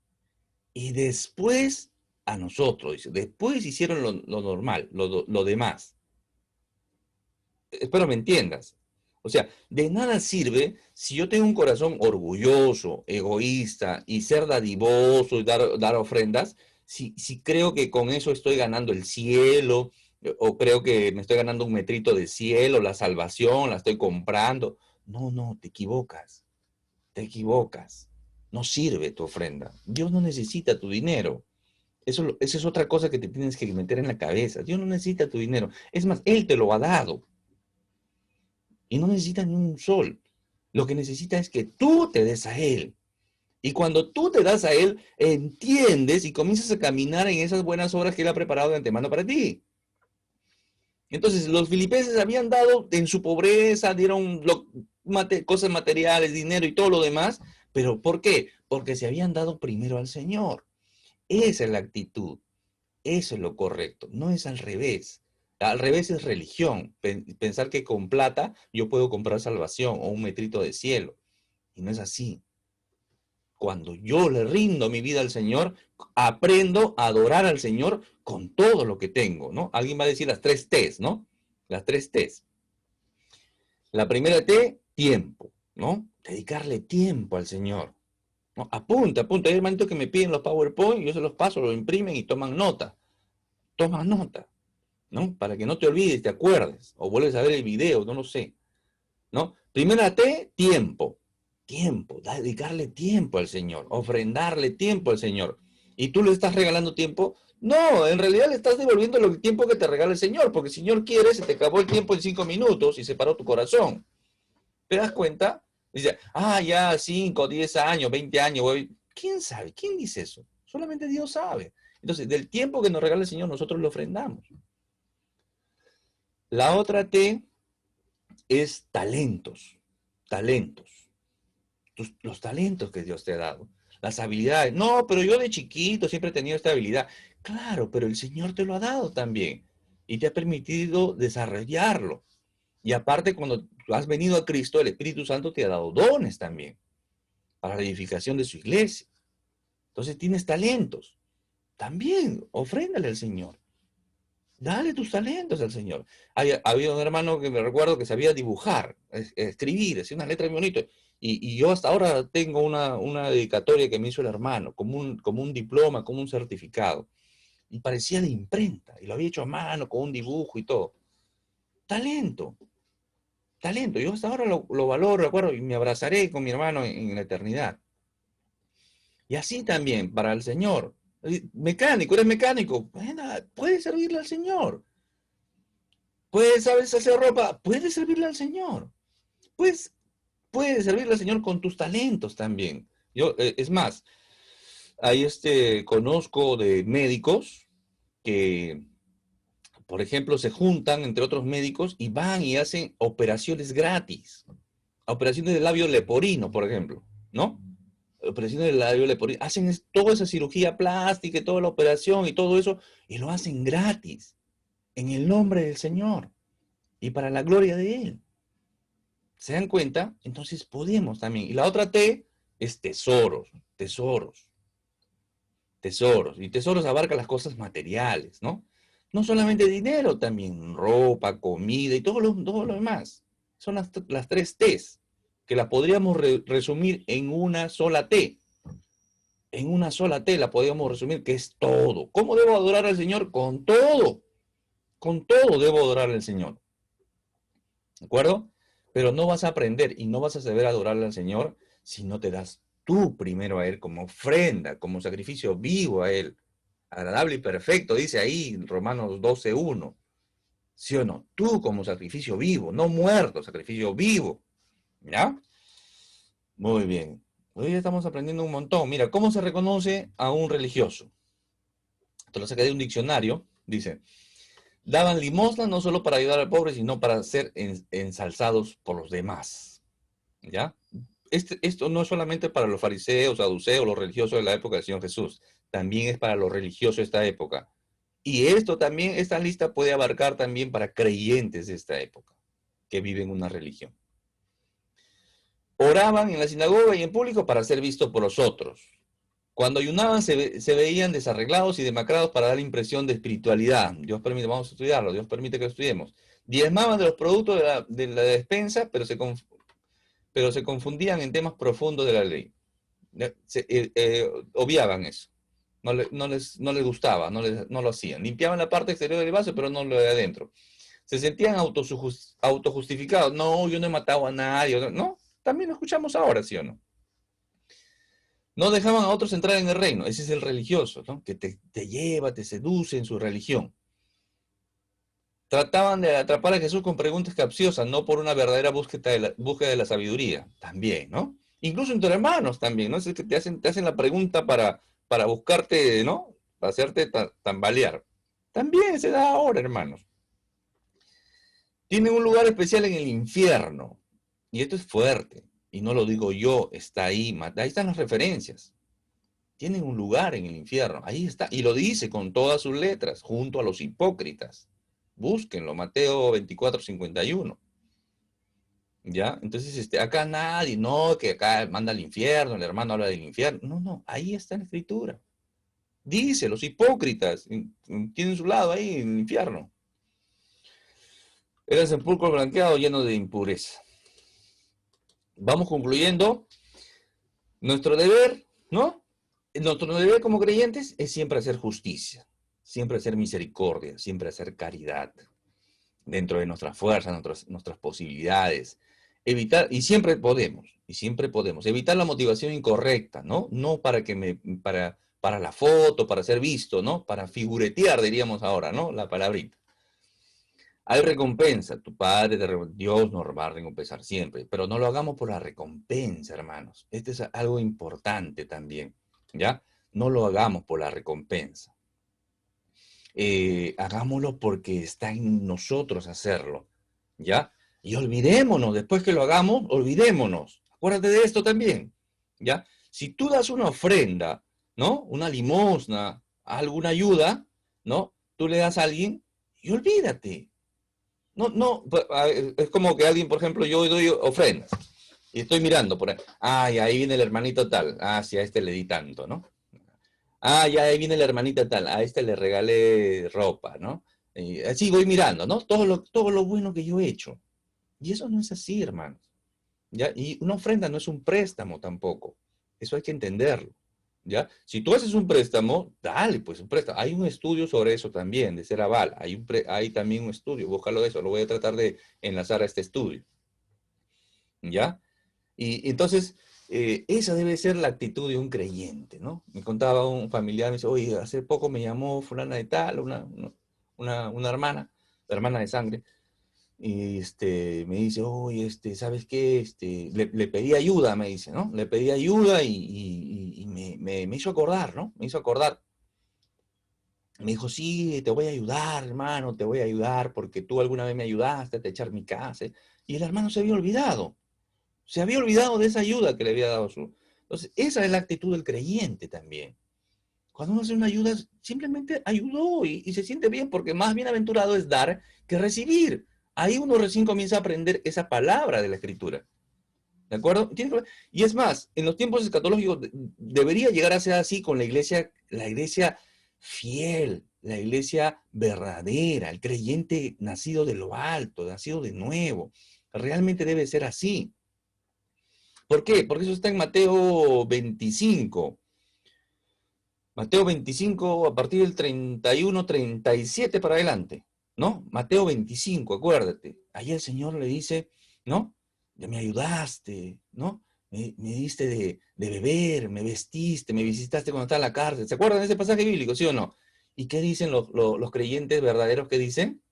Y después a nosotros, dice, después hicieron lo normal, lo demás. Espero me entiendas. O sea, de nada sirve si yo tengo un corazón orgulloso, egoísta y ser dadivoso y dar ofrendas, si creo que con eso estoy ganando el cielo o creo que me estoy ganando un metrito de cielo, la salvación, la estoy comprando. No, no, te equivocas, te equivocas. No sirve tu ofrenda. Dios no necesita tu dinero. Esa es otra cosa que te tienes que meter en la cabeza. Dios no necesita tu dinero. Es más, Él te lo ha dado. Y no necesita ni un sol. Lo que necesita es que tú te des a Él. Y cuando tú te das a Él, entiendes y comienzas a caminar en esas buenas obras que Él ha preparado de antemano para ti. Entonces, los filipenses habían dado en su pobreza, dieron cosas materiales, dinero y todo lo demás. ¿Pero por qué? Porque se habían dado primero al Señor. Esa es la actitud. Eso es lo correcto, no es al revés. Al revés es religión, pensar que con plata yo puedo comprar salvación o un metrito de cielo. Y no es así. Cuando yo le rindo mi vida al Señor, aprendo a adorar al Señor con todo lo que tengo, ¿no? Alguien va a decir las tres T's, ¿no? Las tres T's. La primera T, tiempo, ¿no? Dedicarle tiempo al Señor. ¿No? Apunta, apunta. Hay hermanitos que me piden los PowerPoint, yo se los paso, los imprimen y toman nota. Toman nota. ¿No? Para que no te olvides, te acuerdes, o vuelves a ver el video, no lo sé, ¿no? Primera T, tiempo. Tiempo, dedicarle tiempo al Señor, ofrendarle tiempo al Señor. ¿Y tú le estás regalando tiempo? No, en realidad le estás devolviendo el tiempo que te regala el Señor, porque el Señor quiere, se te acabó el tiempo en 5 minutos y se paró tu corazón. ¿Te das cuenta? Dice, ya 5, 10 años, 20 años, voy. ¿Quién sabe? ¿Quién dice eso? Solamente Dios sabe. Entonces, del tiempo que nos regala el Señor, nosotros lo ofrendamos. La otra T es talentos, talentos, los talentos que Dios te ha dado. las habilidades. No, pero yo de chiquito siempre he tenido esta habilidad. Claro, pero el Señor te lo ha dado también y te ha permitido desarrollarlo. Y aparte, cuando has venido a Cristo, el Espíritu Santo te ha dado dones también para la edificación de su iglesia. Entonces tienes talentos. También, ofréndale al Señor. Dale tus talentos al Señor. Había un hermano que me recuerdo que sabía dibujar, escribir, hacía unas letras muy bonitas. Y yo hasta ahora tengo una dedicatoria que me hizo el hermano, como un diploma, como un certificado. Y parecía de imprenta. Y lo había hecho a mano, con un dibujo y todo. Talento. Talento. Yo hasta ahora lo valoro, recuerdo, y me abrazaré con mi hermano en la eternidad. Y así también, para el Señor. Mecánico, eres mecánico. Bueno, puedes servirle al Señor. Puedes, sabes hacer ropa, puedes servirle al Señor. Pues, puedes servirle al Señor con tus talentos también. Yo, es más, hay conozco de médicos que, por ejemplo, se juntan entre otros médicos y van y hacen operaciones gratis. Operaciones del labio leporino, por ejemplo, ¿no? Operaciones del labio leporino. Hacen toda esa cirugía plástica y toda la operación y todo eso, y lo hacen gratis, en el nombre del Señor y para la gloria de Él. ¿Se dan cuenta? Entonces podemos también. Y la otra T es tesoros, tesoros, tesoros. Y tesoros abarca las cosas materiales, ¿no? No solamente dinero, también ropa, comida y todo lo demás. Son las tres T's, que la podríamos resumir en una sola T. En una sola T la podríamos resumir, que es todo. ¿Cómo debo adorar al Señor? Con todo. Con todo debo adorar al Señor. ¿De acuerdo? Pero no vas a aprender y no vas a saber adorarle al Señor si no te das tú primero a Él como ofrenda, como sacrificio vivo a Él, agradable y perfecto, dice ahí Romanos 12:1. ¿Sí o no? Tú como sacrificio vivo, no muerto, sacrificio vivo. ¿Ya? Muy bien. Hoy estamos aprendiendo un montón. Mira, ¿cómo se reconoce a un religioso? Esto lo saqué de un diccionario. Dice, daban limosna no solo para ayudar al pobre, sino para ser ensalzados por los demás. ¿Ya? Esto no es solamente para los fariseos, saduceos, los religiosos de la época del Señor Jesús, también es para los religiosos de esta época. Y esto también, esta lista puede abarcar también para creyentes de esta época, que viven una religión. Oraban en la sinagoga y en público para ser vistos por los otros. Cuando ayunaban se veían desarreglados y demacrados para dar la impresión de espiritualidad. Dios permite, vamos a estudiarlo, Dios permite que lo estudiemos. Diezmaban de los productos de la despensa, pero se confundían en temas profundos de la ley. Obviaban eso. No les gustaba, no lo hacían. Limpiaban la parte exterior del vaso, pero no lo de adentro. Se sentían autojustificados. No, yo no he matado a nadie. No, también lo escuchamos ahora, ¿sí o no? No dejaban a otros entrar en el reino. Ese es el religioso, ¿no? Que te lleva, te seduce en su religión. Trataban de atrapar a Jesús con preguntas capciosas, no por una verdadera búsqueda de la sabiduría. También, ¿no? Incluso entre hermanos también, ¿no? Es que te hacen la pregunta para buscarte, ¿no? Para hacerte tambalear. También se da ahora, hermanos. Tienen un lugar especial en el infierno. Y esto es fuerte. Y no lo digo yo, está ahí. Ahí están las referencias. Tienen un lugar en el infierno. Ahí está. Y lo dice con todas sus letras, junto a los hipócritas. Búsquenlo, Mateo 24:51. ¿Ya? Entonces, acá nadie, no, que acá manda al infierno, el hermano habla del infierno. No, no, ahí está en la escritura. Dice, los hipócritas tienen su lado ahí en el infierno. Era sepulcro blanqueado lleno de impureza. Vamos concluyendo. Nuestro deber, ¿no? Nuestro deber como creyentes es siempre hacer justicia, siempre hacer misericordia, siempre hacer caridad, dentro de nuestras fuerzas, nuestras posibilidades. Evitar, y siempre podemos, evitar la motivación incorrecta, ¿no? No para la foto, para ser visto, ¿no? Para figuretear, diríamos ahora, ¿no? La palabrita. Hay recompensa, Dios nos va a recompensar siempre, pero no lo hagamos por la recompensa, hermanos. Este es algo importante también, ¿ya? No lo hagamos por la recompensa. Hagámoslo porque está en nosotros hacerlo, ¿ya? Y olvidémonos, después que lo hagamos, olvidémonos. Acuérdate de esto también, ¿ya? Si tú das una ofrenda, ¿no? Una limosna, alguna ayuda, ¿no? Tú le das a alguien y olvídate. No, no, es como que alguien, por ejemplo, yo doy ofrendas y estoy mirando por ahí. Ay, ahí viene el hermanito tal. Ah, sí, a este le di tanto, ¿no? Ah, ya ahí viene la hermanita tal. A este le regalé ropa, ¿no? Y así voy mirando, ¿no? Todo lo bueno que yo he hecho. Y eso no es así, hermanos. ¿Ya? Y una ofrenda no es un préstamo tampoco. Eso hay que entenderlo. ¿Ya? Si tú haces un préstamo, dale, pues un préstamo. Hay un estudio sobre eso también, de ser aval. Hay también un estudio, búscalo eso. Lo voy a tratar de enlazar a este estudio. ¿Ya? Y entonces, esa debe ser la actitud de un creyente, ¿no? Me contaba un familiar, me dice, oye, hace poco me llamó fulana de tal, una hermana, la hermana de sangre, y me dice, oye, ¿sabes qué? Le pedí ayuda, me dice, ¿no? Le pedí ayuda y me hizo acordar, ¿no? Me hizo acordar. Me dijo, sí, te voy a ayudar, hermano, te voy a ayudar porque tú alguna vez me ayudaste a techar mi casa. Y el hermano se había olvidado. Se había olvidado de esa ayuda que le había dado su. Entonces, esa es la actitud del creyente también. Cuando uno hace una ayuda, simplemente ayudó y se siente bien, porque más bienaventurado es dar que recibir. Ahí uno recién comienza a aprender esa palabra de la Escritura. ¿De acuerdo? Y es más, en los tiempos escatológicos debería llegar a ser así con la iglesia fiel, la iglesia verdadera, el creyente nacido de lo alto, nacido de nuevo. Realmente debe ser así. ¿Por qué? Porque eso está en Mateo 25. Mateo 25 a partir del 31, 37 para adelante, ¿no? Mateo 25, acuérdate. Ahí el Señor le dice, ¿no? Ya me ayudaste, ¿no? Me diste de beber, me vestiste, me visitaste cuando estaba en la cárcel. ¿Se acuerdan de ese pasaje bíblico, sí o no? ¿Y qué dicen los creyentes verdaderos que dicen?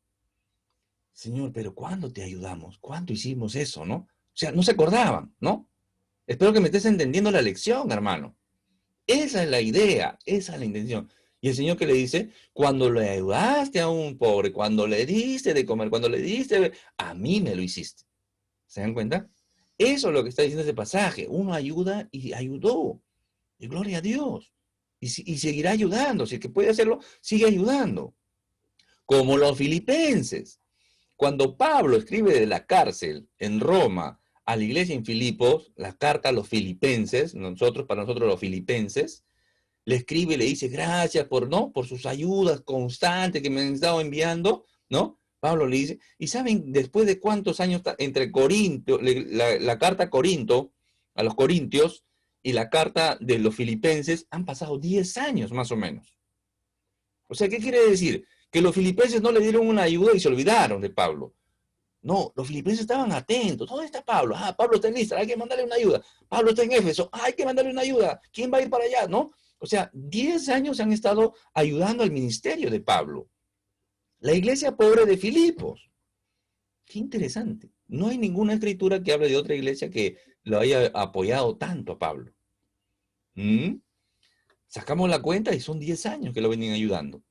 Señor, pero ¿cuándo te ayudamos? ¿Cuándo hicimos eso, no? O sea, no se acordaban, ¿no? Espero que me estés entendiendo la lección, hermano. Esa es la idea, esa es la intención. Y el Señor que le dice, cuando le ayudaste a un pobre, cuando le diste de comer, cuando le diste, a mí me lo hiciste. ¿Se dan cuenta? Eso es lo que está diciendo ese pasaje. Uno ayuda y ayudó. Y gloria a Dios. Y seguirá ayudando. Si el que puede hacerlo, sigue ayudando. Como los filipenses. Cuando Pablo escribe de la cárcel en Roma a la iglesia en Filipos, la carta a los filipenses, para nosotros los filipenses, le escribe y le dice gracias por sus ayudas constantes que me han estado enviando, ¿no? Pablo le dice, y saben después de cuántos años entre Corinto, la carta a Corinto, a los corintios, y la carta de los filipenses, han pasado 10 años más o menos. O sea, ¿qué quiere decir? Que los filipenses no le dieron una ayuda y se olvidaron de Pablo. No, los filipenses estaban atentos. ¿Dónde está Pablo? Ah, Pablo está en Listra, hay que mandarle una ayuda. Pablo está en Éfeso, hay que mandarle una ayuda. ¿Quién va a ir para allá? ¿No? O sea, 10 años han estado ayudando al ministerio de Pablo. La iglesia pobre de Filipos. Qué interesante. No hay ninguna escritura que hable de otra iglesia que lo haya apoyado tanto a Pablo. ¿Mm? Sacamos la cuenta y son 10 años que lo vienen ayudando.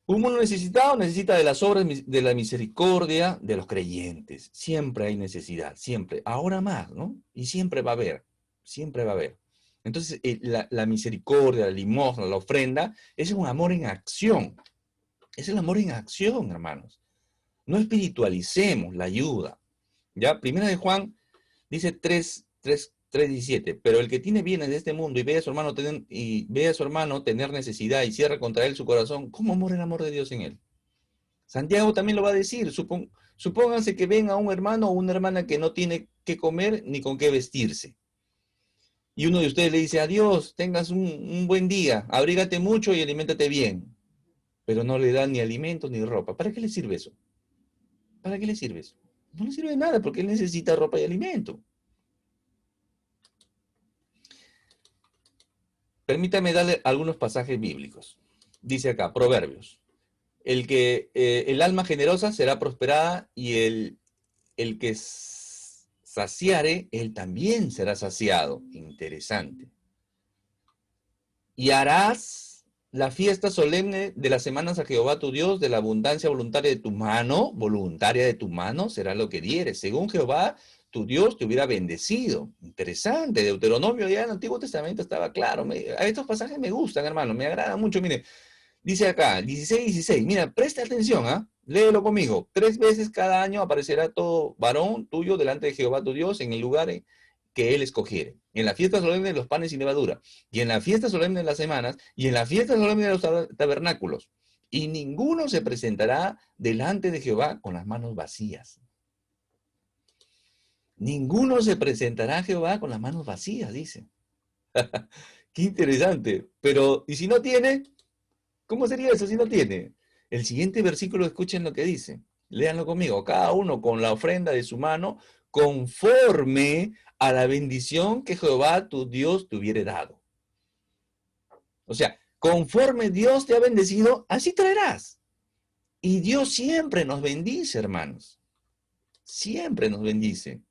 Un mundo necesitado necesita de las obras de la misericordia de los creyentes. Siempre hay necesidad, siempre. Ahora más, ¿no? Y siempre va a haber, siempre va a haber. Entonces, la misericordia, la limosna, la ofrenda, es un amor en acción. Es el amor en acción, hermanos. No espiritualicemos la ayuda. ¿Ya? Primera de Juan dice 3:17, pero el que tiene bienes de este mundo y ve a su hermano tener necesidad y cierra contra él su corazón, ¿cómo mora el amor de Dios en él? Santiago también lo va a decir, supónganse que ven a un hermano o una hermana que no tiene qué comer ni con qué vestirse. Y uno de ustedes le dice, adiós, tengas un buen día, abrígate mucho y aliméntate bien. Pero no le da ni alimento ni ropa. ¿Para qué le sirve eso? ¿Para qué le sirve eso? No le sirve de nada porque él necesita ropa y alimento. Permítame darle algunos pasajes bíblicos. Dice acá, Proverbios. El alma generosa será prosperada y el que saciare, él también será saciado. Interesante. Y harás la fiesta solemne de las semanas a Jehová tu Dios, de la abundancia voluntaria de tu mano será lo que dieres. Según Jehová, tu Dios te hubiera bendecido. Interesante, Deuteronomio ya en el Antiguo Testamento estaba claro. A estos pasajes me gustan, hermano, me agradan mucho. Mire, dice acá, 16:16, mira, presta atención, ¿ah? Léelo conmigo. 3 veces cada año aparecerá todo varón tuyo delante de Jehová tu Dios en el lugar que él escogiere. En la fiesta solemne de los panes sin levadura, y en la fiesta solemne de las semanas, y en la fiesta solemne de los tabernáculos. Y ninguno se presentará delante de Jehová con las manos vacías. Ninguno se presentará a Jehová con las manos vacías, dice. Qué interesante. Pero, ¿y si no tiene? ¿Cómo sería eso si no tiene? El siguiente versículo, escuchen lo que dice. Léanlo conmigo. Cada uno con la ofrenda de su mano, conforme a la bendición que Jehová tu Dios te hubiere dado. O sea, conforme Dios te ha bendecido, así traerás. Y Dios siempre nos bendice, hermanos. Siempre nos bendice.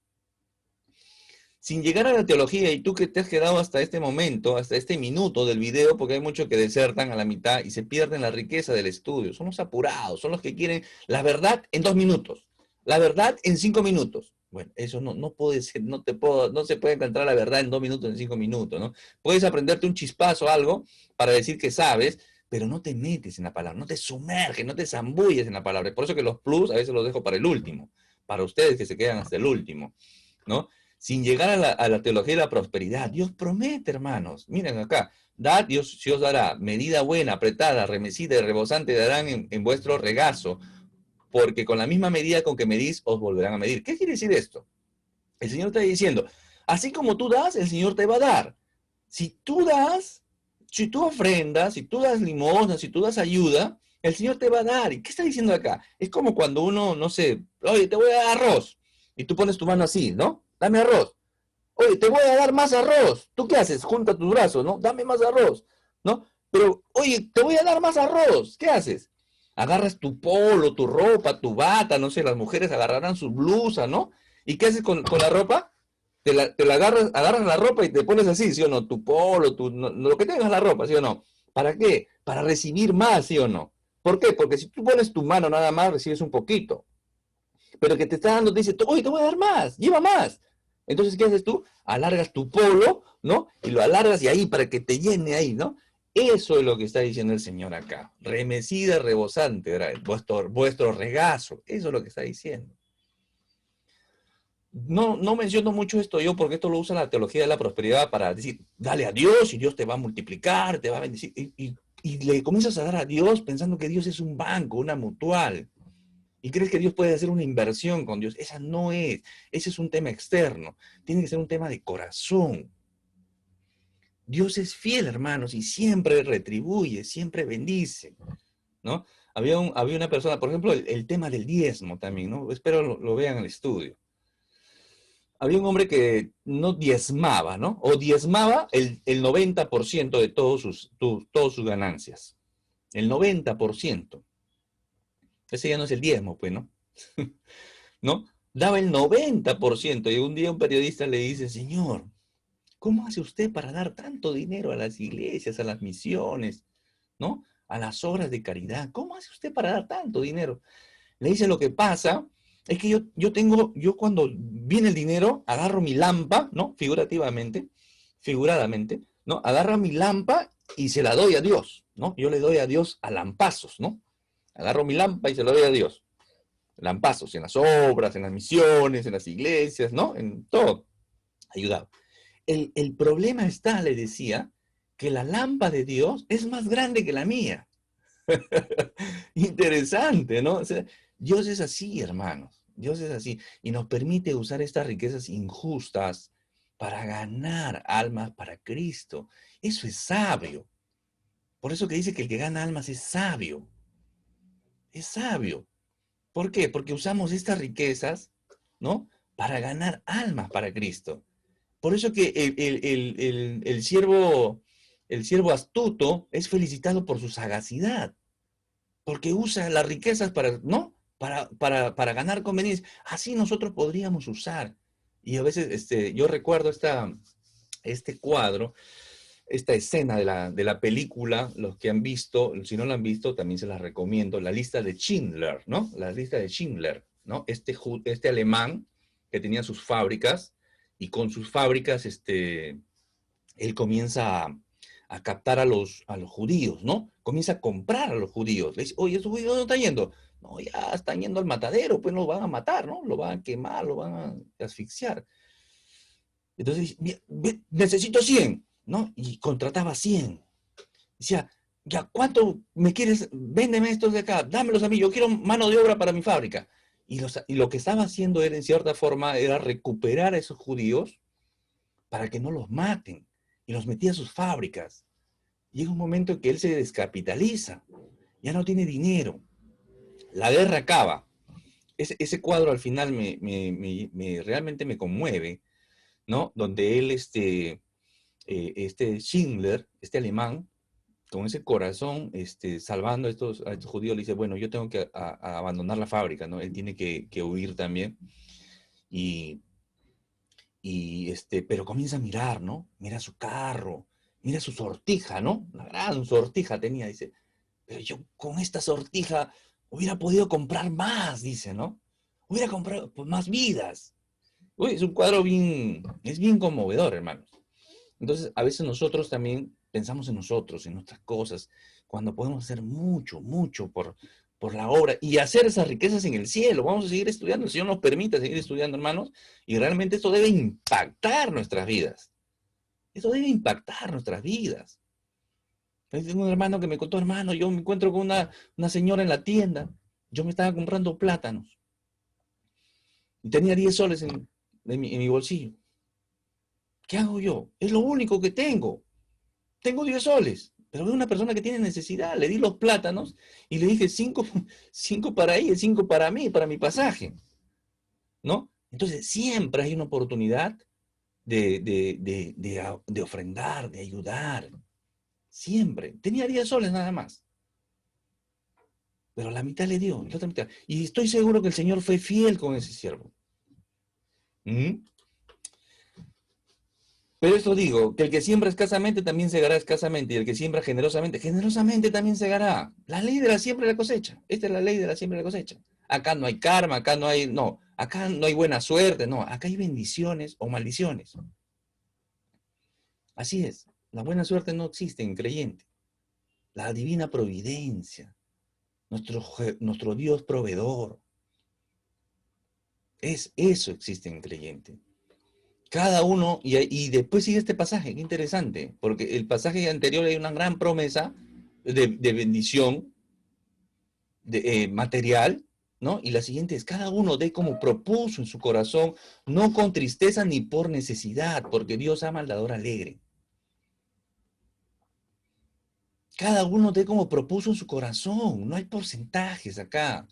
Sin llegar a la teología, y tú que te has quedado hasta este momento, hasta este minuto del video, porque hay muchos que desertan a la mitad y se pierden la riqueza del estudio. Son los apurados, son los que quieren la verdad en 2 minutos, la verdad en 5 minutos. Bueno, eso no puede ser, no se puede encontrar la verdad en 2 minutos, en 5 minutos, ¿no? Puedes aprenderte un chispazo, algo, para decir que sabes, pero no te metes en la palabra, no te sumerges, no te zambulles en la palabra. Por eso que los plus a veces los dejo para el último, para ustedes que se quedan hasta el último, ¿no? Sin llegar a la teología de la prosperidad. Dios promete, hermanos. Miren acá. Dad, Dios se os dará. Medida buena, apretada, remecida y rebosante darán en vuestro regazo, porque con la misma medida con que medís, os volverán a medir. ¿Qué quiere decir esto? El Señor está diciendo, así como tú das, el Señor te va a dar. Si tú das, si tú ofrendas, si tú das limosna, si tú das ayuda, el Señor te va a dar. ¿Y qué está diciendo acá? Es como cuando uno, no sé, oye, te voy a dar arroz. Y tú pones tu mano así, ¿no? Dame arroz. Oye, te voy a dar más arroz. ¿Tú qué haces? Junta tus brazos, ¿no? Dame más arroz, ¿no? Pero, oye, te voy a dar más arroz. ¿Qué haces? Agarras tu polo, tu ropa, tu bata, no sé, las mujeres agarrarán su blusa, ¿no? ¿Y qué haces con la ropa? Te la agarras la ropa y te pones así, ¿sí o no? Tu polo, lo que tengas la ropa, ¿sí o no? ¿Para qué? Para recibir más, ¿sí o no? ¿Por qué? Porque si tú pones tu mano nada más, recibes un poquito. Pero el que te está dando te dice, oye, te voy a dar más, lleva más. Entonces, ¿qué haces tú? Alargas tu polo, ¿no? Y lo alargas y ahí para que te llene ahí, ¿no? Eso es lo que está diciendo el Señor acá. Remecida, rebosante, ¿verdad? Vuestro regazo. Eso es lo que está diciendo. No menciono mucho esto yo porque esto lo usa la teología de la prosperidad para decir, dale a Dios y Dios te va a multiplicar, te va a bendecir. Y le comienzas a dar a Dios pensando que Dios es un banco, una mutual. Y crees que Dios puede hacer una inversión con Dios. Esa no es. Ese es un tema externo. Tiene que ser un tema de corazón. Dios es fiel, hermanos, y siempre retribuye, siempre bendice, ¿no? Había una persona, por ejemplo, el tema del diezmo también, ¿no? Espero lo vean en el estudio. Había un hombre que no diezmaba, ¿no? O diezmaba el 90% de todas sus ganancias. El 90%. Ese ya no es el diezmo, pues, ¿no? ¿No? Daba el 90%. Y un día un periodista le dice, señor, ¿cómo hace usted para dar tanto dinero a las iglesias, a las misiones, ¿no? A las obras de caridad? ¿Cómo hace usted para dar tanto dinero? Le dice, lo que pasa es que yo cuando viene el dinero, agarro mi lampa, ¿no? Figuradamente, ¿no? Agarro mi lampa y se la doy a Dios, ¿no? Yo le doy a Dios a lampazos, ¿no? Agarro mi lampa y se la doy a Dios. Lampazos, en las obras, en las misiones, en las iglesias, ¿no? En todo. Ayudaba. El problema está, le decía, que la lámpara de Dios es más grande que la mía. Interesante, ¿no? O sea, Dios es así, hermanos. Dios es así. Y nos permite usar estas riquezas injustas para ganar almas para Cristo. Eso es sabio. Por eso que dice que el que gana almas es sabio. Es sabio. ¿Por qué? Porque usamos estas riquezas, ¿no? Para ganar almas para Cristo. Por eso que el siervo astuto es felicitado por su sagacidad, porque usa las riquezas para, ¿no? Para ganar conveniencia. Así nosotros podríamos usar. Y a veces yo recuerdo este cuadro, esta escena de la película, los que han visto, si no la han visto, también se las recomiendo, la lista de Schindler, ¿no? La lista de Schindler, ¿no? Este alemán que tenía sus fábricas, y con sus fábricas, él comienza a captar a los judíos, ¿no? Comienza a comprar a los judíos. Le dice, oye, ¿esos judíos dónde están yendo? No, ya están yendo al matadero, pues los van a matar, ¿no? Lo van a quemar, lo van a asfixiar. Entonces, necesito 100, ¿no? Y contrataba 100. Decía, ya, ¿cuánto me quieres? Véndeme estos de acá, dámelos a mí, yo quiero mano de obra para mi fábrica. Y lo que estaba haciendo él, en cierta forma, era recuperar a esos judíos para que no los maten. Y los metía a sus fábricas. Llega un momento en que él se descapitaliza, ya no tiene dinero. La guerra acaba. Ese cuadro al final realmente me conmueve, ¿no? Donde él, este Schindler, este alemán, con ese corazón, salvando a estos judíos, le dice, bueno, yo tengo que a abandonar la fábrica, ¿no? Él tiene que huir también. Y, pero comienza a mirar, ¿no? Mira su carro, mira su sortija, ¿no? Una gran sortija tenía, dice, pero yo con esta sortija hubiera podido comprar más, dice, ¿no? Hubiera comprado pues, más vidas. Uy, es un cuadro es bien conmovedor, hermanos. Entonces, a veces nosotros también pensamos en nosotros, en nuestras cosas, cuando podemos hacer mucho, mucho por la obra y hacer esas riquezas en el cielo. Vamos a seguir estudiando, el Señor nos permite seguir estudiando, hermanos, y realmente esto debe impactar nuestras vidas. Eso debe impactar nuestras vidas. Tengo un hermano que me contó, hermano, yo me encuentro con una señora en la tienda, yo me estaba comprando plátanos y tenía 10 soles en mi bolsillo. ¿Qué hago yo? Es lo único que tengo. Tengo 10 soles, pero veo una persona que tiene necesidad, le di los plátanos y le dije 5 para ella, 5 para mí, para mi pasaje, ¿no? Entonces siempre hay una oportunidad de ofrendar, de ayudar, siempre. Tenía 10 soles nada más, pero la mitad le dio, la otra mitad. Y estoy seguro que el Señor fue fiel con ese siervo. ¿Mm? Pero esto digo, que el que siembra escasamente también segará escasamente, y el que siembra generosamente, generosamente también segará. La ley de la siembra y la cosecha. Esta es la ley de la siembra y la cosecha. Acá no hay karma, acá no hay buena suerte, no, acá hay bendiciones o maldiciones. Así es, la buena suerte no existe en creyente. La divina providencia, nuestro Dios proveedor, eso existe en creyente. Cada uno, y después sigue este pasaje, qué interesante, porque el pasaje anterior hay una gran promesa de bendición material, ¿no? Y la siguiente es, cada uno dé como propuso en su corazón, no con tristeza ni por necesidad, porque Dios ama al dador alegre. Cada uno dé como propuso en su corazón, no hay porcentajes acá.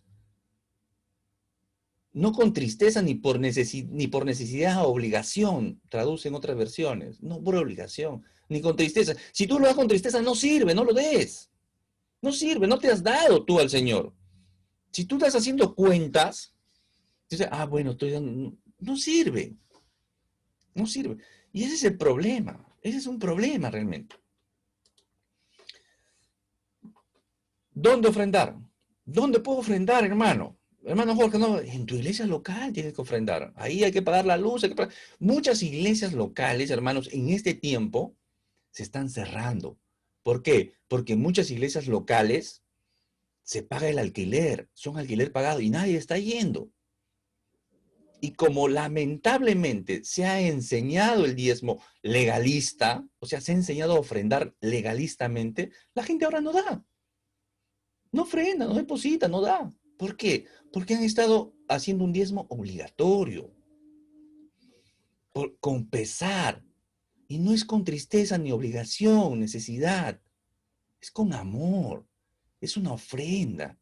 No con tristeza ni por necesidad o obligación, traducen otras versiones. No por obligación, ni con tristeza. Si tú lo das con tristeza, no sirve, no lo des. No sirve, no te has dado tú al Señor. Si tú estás haciendo cuentas, dices, bueno, estoy dando, no, no sirve, no sirve. Y ese es el problema, ese es un problema realmente. ¿Dónde ofrendar? ¿Dónde puedo ofrendar, hermano? Hermano Jorge, no, en tu iglesia local tienes que ofrendar. Ahí hay que pagar la luz. Muchas iglesias locales, hermanos, en este tiempo se están cerrando. ¿Por qué? Porque en muchas iglesias locales se paga el alquiler, son alquiler pagado y nadie está yendo. Y como lamentablemente se ha enseñado el diezmo legalista, o sea, se ha enseñado a ofrendar legalistamente, la gente ahora no da. No ofrenda, no deposita, no da. ¿Por qué? Porque han estado haciendo un diezmo obligatorio, con pesar. Y no es con tristeza ni obligación, necesidad. Es con amor. Es una ofrenda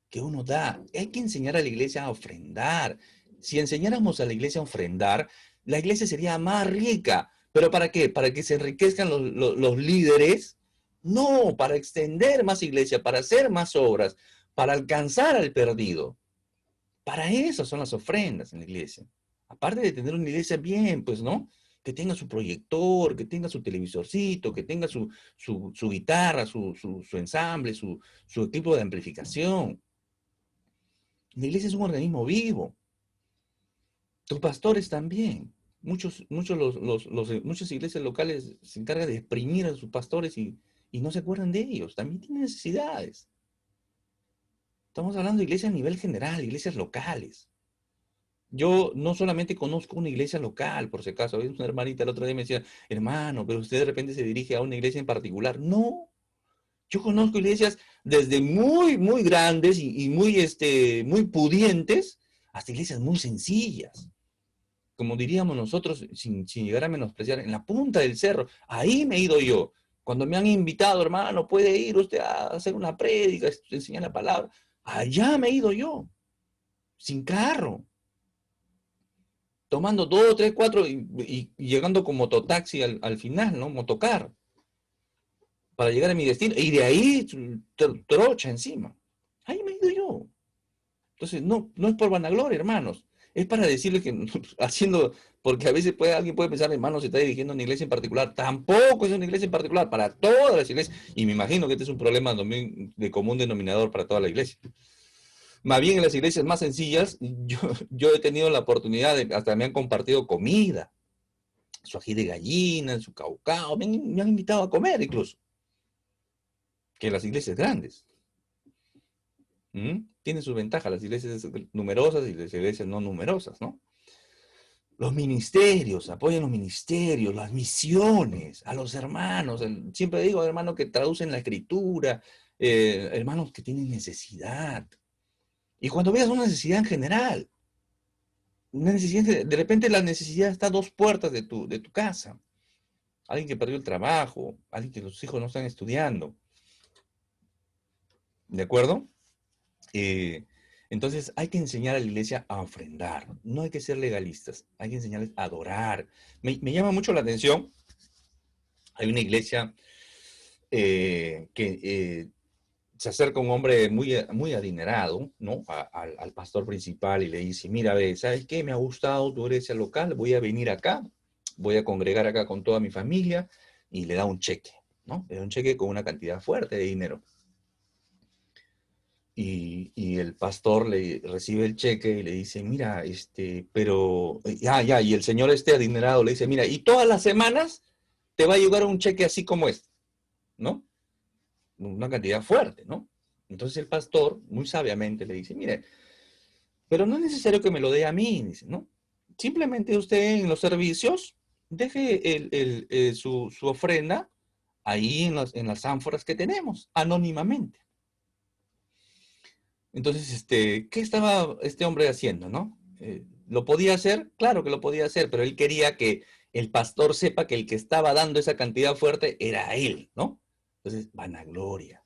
que uno da. Hay que enseñar a la iglesia a ofrendar. Si enseñáramos a la iglesia a ofrendar, la iglesia sería más rica. ¿Pero para qué? ¿Para que se enriquezcan los líderes? No, para extender más iglesia, para hacer más obras, para alcanzar al perdido. Para eso son las ofrendas en la iglesia. Aparte de tener una iglesia bien, pues, ¿no? Que tenga su proyector, que tenga su televisorcito, que tenga su guitarra, su ensamble, su equipo de amplificación. La iglesia es un organismo vivo. Tus pastores también. Muchas iglesias locales se encargan de exprimir a sus pastores y no se acuerdan de ellos. También tienen necesidades. Estamos hablando de iglesias a nivel general, iglesias locales. Yo no solamente conozco una iglesia local, por si acaso. Había una hermanita el otro día me decía, hermano, pero usted de repente se dirige a una iglesia en particular. No, yo conozco iglesias desde muy, muy grandes y muy, muy pudientes hasta iglesias muy sencillas. Como diríamos nosotros, sin llegar a menospreciar, en la punta del cerro. Ahí me he ido yo. Cuando me han invitado, hermano, puede ir usted a hacer una prédica, enseñar la palabra. Allá me he ido yo, sin carro, tomando 2, 3, 4 y llegando con mototaxi al final, ¿no? Motocar, para llegar a mi destino. Y de ahí, trocha encima. Ahí me he ido yo. Entonces, no es por vanagloria, hermanos. Es para decirles que haciendo, porque a veces alguien puede pensar, hermano, se está dirigiendo a una iglesia en particular. Tampoco es una iglesia en particular, para todas las iglesias. Y me imagino que este es un problema de común denominador para toda la iglesia. Más bien en las iglesias más sencillas, yo he tenido la oportunidad de, hasta me han compartido comida, su ají de gallina, su caucao, me han invitado a comer incluso, que las iglesias grandes. Tienen sus ventajas, las iglesias numerosas y las iglesias no numerosas, ¿no? Los ministerios, apoyan los ministerios, las misiones, a los hermanos. Siempre digo, hermanos que traducen la escritura, hermanos que tienen necesidad. Y cuando veas una necesidad en general, una necesidad, de repente la necesidad está a 2 puertas de tu casa. Alguien que perdió el trabajo, alguien que los hijos no están estudiando. ¿De acuerdo? Entonces hay que enseñar a la iglesia a ofrendar, no hay que ser legalistas, hay que enseñarles a adorar. Me llama mucho la atención, hay una iglesia que se acerca un hombre muy, muy adinerado, ¿no? Al pastor principal y le dice, mira, ¿sabes qué? Me ha gustado tu iglesia local, voy a venir acá, voy a congregar acá con toda mi familia, y le da un cheque, ¿no? Le da un cheque con una cantidad fuerte de dinero. Y el pastor le recibe el cheque y le dice, mira, pero, y el señor adinerado le dice, mira, y todas las semanas te va a llegar un cheque así como este, ¿no? Una cantidad fuerte, ¿no? Entonces el pastor, muy sabiamente, le dice, mire, pero no es necesario que me lo dé a mí, dice, ¿no? Simplemente usted en los servicios deje su ofrenda ahí en las ánforas que tenemos, anónimamente. Entonces, ¿qué estaba este hombre haciendo, no? ¿Lo podía hacer? Claro que lo podía hacer, pero él quería que el pastor sepa que el que estaba dando esa cantidad fuerte era él, ¿no? Entonces, vanagloria,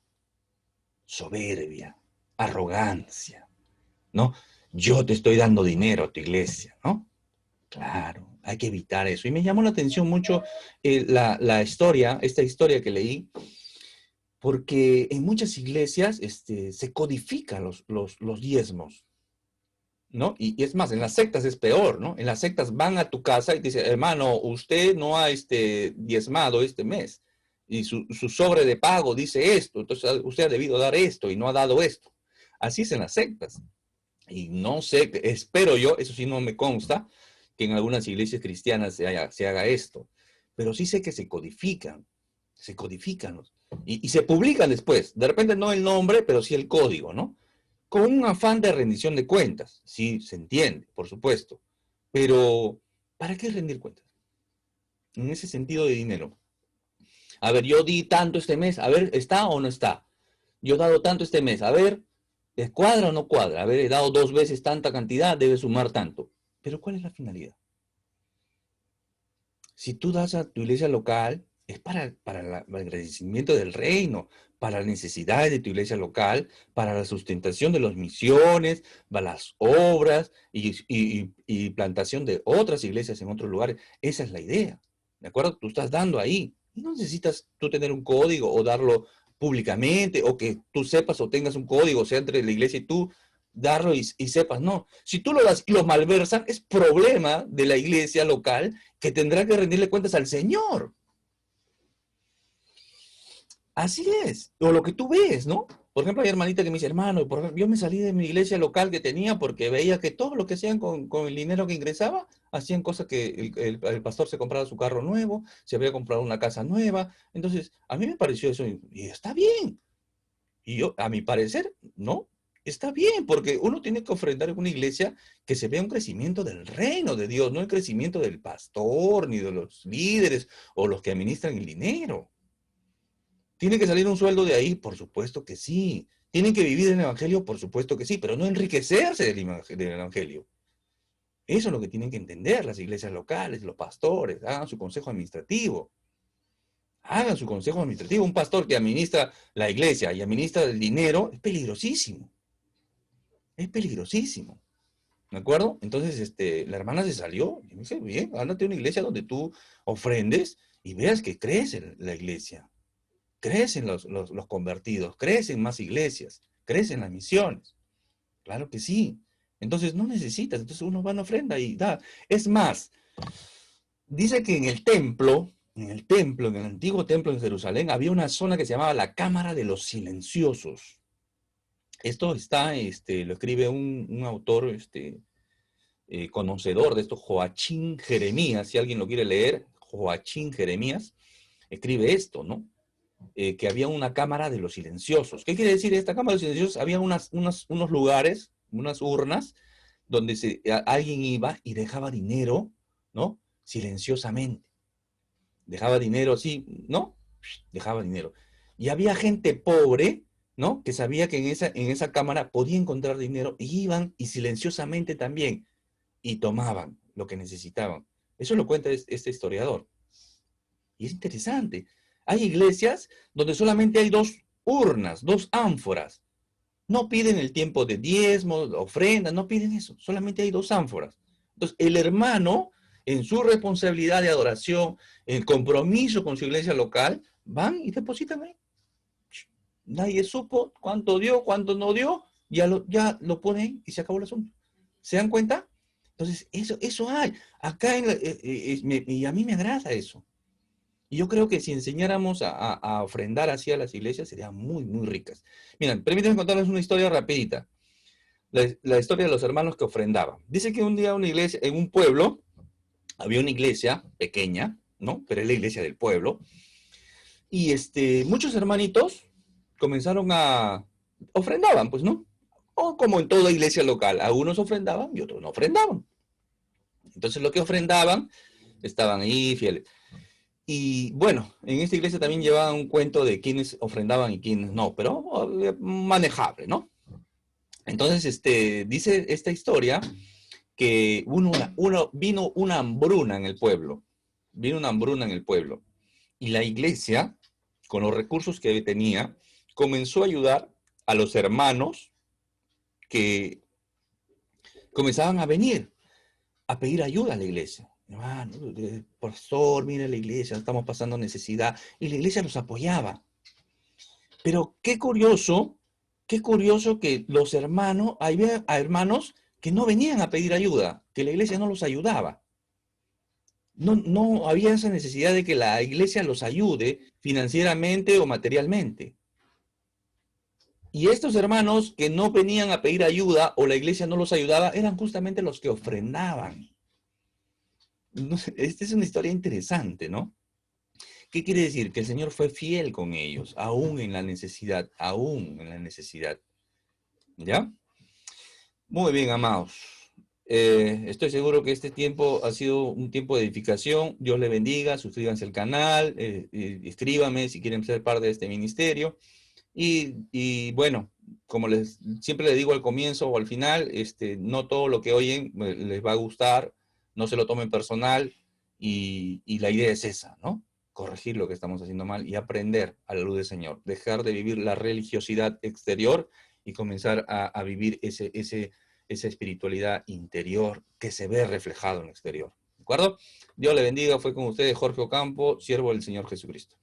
soberbia, arrogancia, ¿no? Yo te estoy dando dinero a tu iglesia, ¿no? Claro, hay que evitar eso. Y me llamó la atención mucho esta historia que leí, porque en muchas iglesias se codifican los diezmos, ¿no? Y es más, en las sectas es peor, ¿no? En las sectas van a tu casa y te dicen, hermano, usted no ha diezmado este mes, y su sobre de pago dice esto, entonces usted ha debido dar esto y no ha dado esto. Así es en las sectas. Y no sé, espero yo, eso sí no me consta, que en algunas iglesias cristianas se haga esto, pero sí sé que se codifican y se publican después. De repente no el nombre, pero sí el código, ¿no? Con un afán de rendición de cuentas. Sí, se entiende, por supuesto. Pero, ¿para qué rendir cuentas? En ese sentido de dinero. A ver, yo di tanto este mes, a ver, ¿está o no está? Yo he dado tanto este mes, a ver, ¿cuadra o no cuadra? A ver, he dado 2 veces tanta cantidad, debe sumar tanto. Pero ¿cuál es la finalidad? Si tú das a tu iglesia local, es para el agradecimiento del reino, para las necesidades de tu iglesia local, para la sustentación de las misiones, para las obras y plantación de otras iglesias en otros lugares. Esa es la idea, ¿de acuerdo? Tú estás dando ahí. Y no necesitas tú tener un código o darlo públicamente, o que tú sepas o tengas un código, o sea, entre la iglesia y tú, darlo y sepas. No, si tú lo das y lo malversan, es problema de la iglesia local, que tendrá que rendirle cuentas al Señor. Así es, o lo que tú ves, ¿no? Por ejemplo, hay hermanita que me dice, hermano, por ejemplo, yo me salí de mi iglesia local que tenía porque veía que todo lo que hacían con el dinero que ingresaba, hacían cosas que el pastor se compraba su carro nuevo, se había comprado una casa nueva. Entonces, a mí me pareció eso, y está bien. Y yo, a mi parecer, no, está bien, porque uno tiene que ofrendar en una iglesia que se vea un crecimiento del reino de Dios, no el crecimiento del pastor, ni de los líderes o los que administran el dinero. ¿Tiene que salir un sueldo de ahí? Por supuesto que sí. ¿Tienen que vivir en el Evangelio? Por supuesto que sí, pero no enriquecerse del Evangelio. Eso es lo que tienen que entender las iglesias locales, los pastores, hagan su consejo administrativo. Hagan su consejo administrativo. Un pastor que administra la iglesia y administra el dinero es peligrosísimo. Es peligrosísimo. ¿De acuerdo? Entonces, la hermana se salió y me dice, bien, ándate a una iglesia donde tú ofrendes y veas que crece la iglesia. Crecen los convertidos, crecen más iglesias, crecen las misiones. Claro que sí. Entonces no necesitas, entonces uno va a una ofrenda y da. Es más, dice que en el antiguo templo en Jerusalén, había una zona que se llamaba la Cámara de los Silenciosos. Esto está, lo escribe un autor, conocedor de esto, Joachim Jeremías, si alguien lo quiere leer, Joachim Jeremías, escribe esto, ¿no? Que había una cámara de los silenciosos. ¿Qué quiere decir esta cámara de los silenciosos? Había unos lugares, unas urnas, donde alguien iba y dejaba dinero, ¿no? Silenciosamente. Dejaba dinero así, ¿no? Dejaba dinero. Y había gente pobre, ¿no? Que sabía que en esa cámara podía encontrar dinero y iban y silenciosamente también y tomaban lo que necesitaban. Eso lo cuenta este historiador. Y es interesante. Hay iglesias donde solamente hay dos urnas, dos ánforas. No piden el tiempo de diezmo, ofrenda, no piden eso. Solamente hay dos ánforas. Entonces, el hermano, en su responsabilidad de adoración, el compromiso con su iglesia local, van y depositan ahí. Nadie supo cuánto dio, cuánto no dio, ya lo ponen y se acabó el asunto. ¿Se dan cuenta? Entonces, eso hay. Acá, y a mí me agrada eso. Y yo creo que si enseñáramos a ofrendar así a las iglesias, serían muy, muy ricas. Miren, permítanme contarles una historia rapidita. La historia de los hermanos que ofrendaban. Dice que un día una iglesia, en un pueblo, había una iglesia pequeña, ¿no? Pero es la iglesia del pueblo. Y muchos hermanitos comenzaron a ofrendaban, pues, ¿no? O como en toda iglesia local, algunos ofrendaban y otros no ofrendaban. Entonces, lo que ofrendaban, estaban ahí fieles. Y bueno, en esta iglesia también llevaban un cuento de quiénes ofrendaban y quiénes no, pero manejable, ¿no? Entonces, dice esta historia que vino una hambruna en el pueblo, vino una hambruna en el pueblo, y la iglesia, con los recursos que tenía, comenzó a ayudar a los hermanos que comenzaban a venir a pedir ayuda a la iglesia. Hermano, pastor, mire la iglesia, estamos pasando necesidad, y la iglesia los apoyaba. Pero qué curioso que los hermanos, había hermanos que no venían a pedir ayuda, que la iglesia no los ayudaba. No, no había esa necesidad de que la iglesia los ayude financieramente o materialmente. Y estos hermanos que no venían a pedir ayuda o la iglesia no los ayudaba, eran justamente los que ofrendaban. Esta es una historia interesante, ¿no? ¿Qué quiere decir? Que el Señor fue fiel con ellos, aún en la necesidad, aún en la necesidad. ¿Ya? Muy bien, amados. Estoy seguro que este tiempo ha sido un tiempo de edificación. Dios le bendiga, suscríbanse al canal, escríbanme si quieren ser parte de este ministerio. Y bueno, como siempre les digo al comienzo o al final, no todo lo que oyen les va a gustar, no se lo tomen personal y la idea es esa, ¿no? Corregir lo que estamos haciendo mal y aprender a la luz del Señor, dejar de vivir la religiosidad exterior y comenzar a vivir esa espiritualidad interior que se ve reflejado en el exterior. ¿De acuerdo? Dios le bendiga, fue con ustedes Jorge Ocampo, siervo del Señor Jesucristo.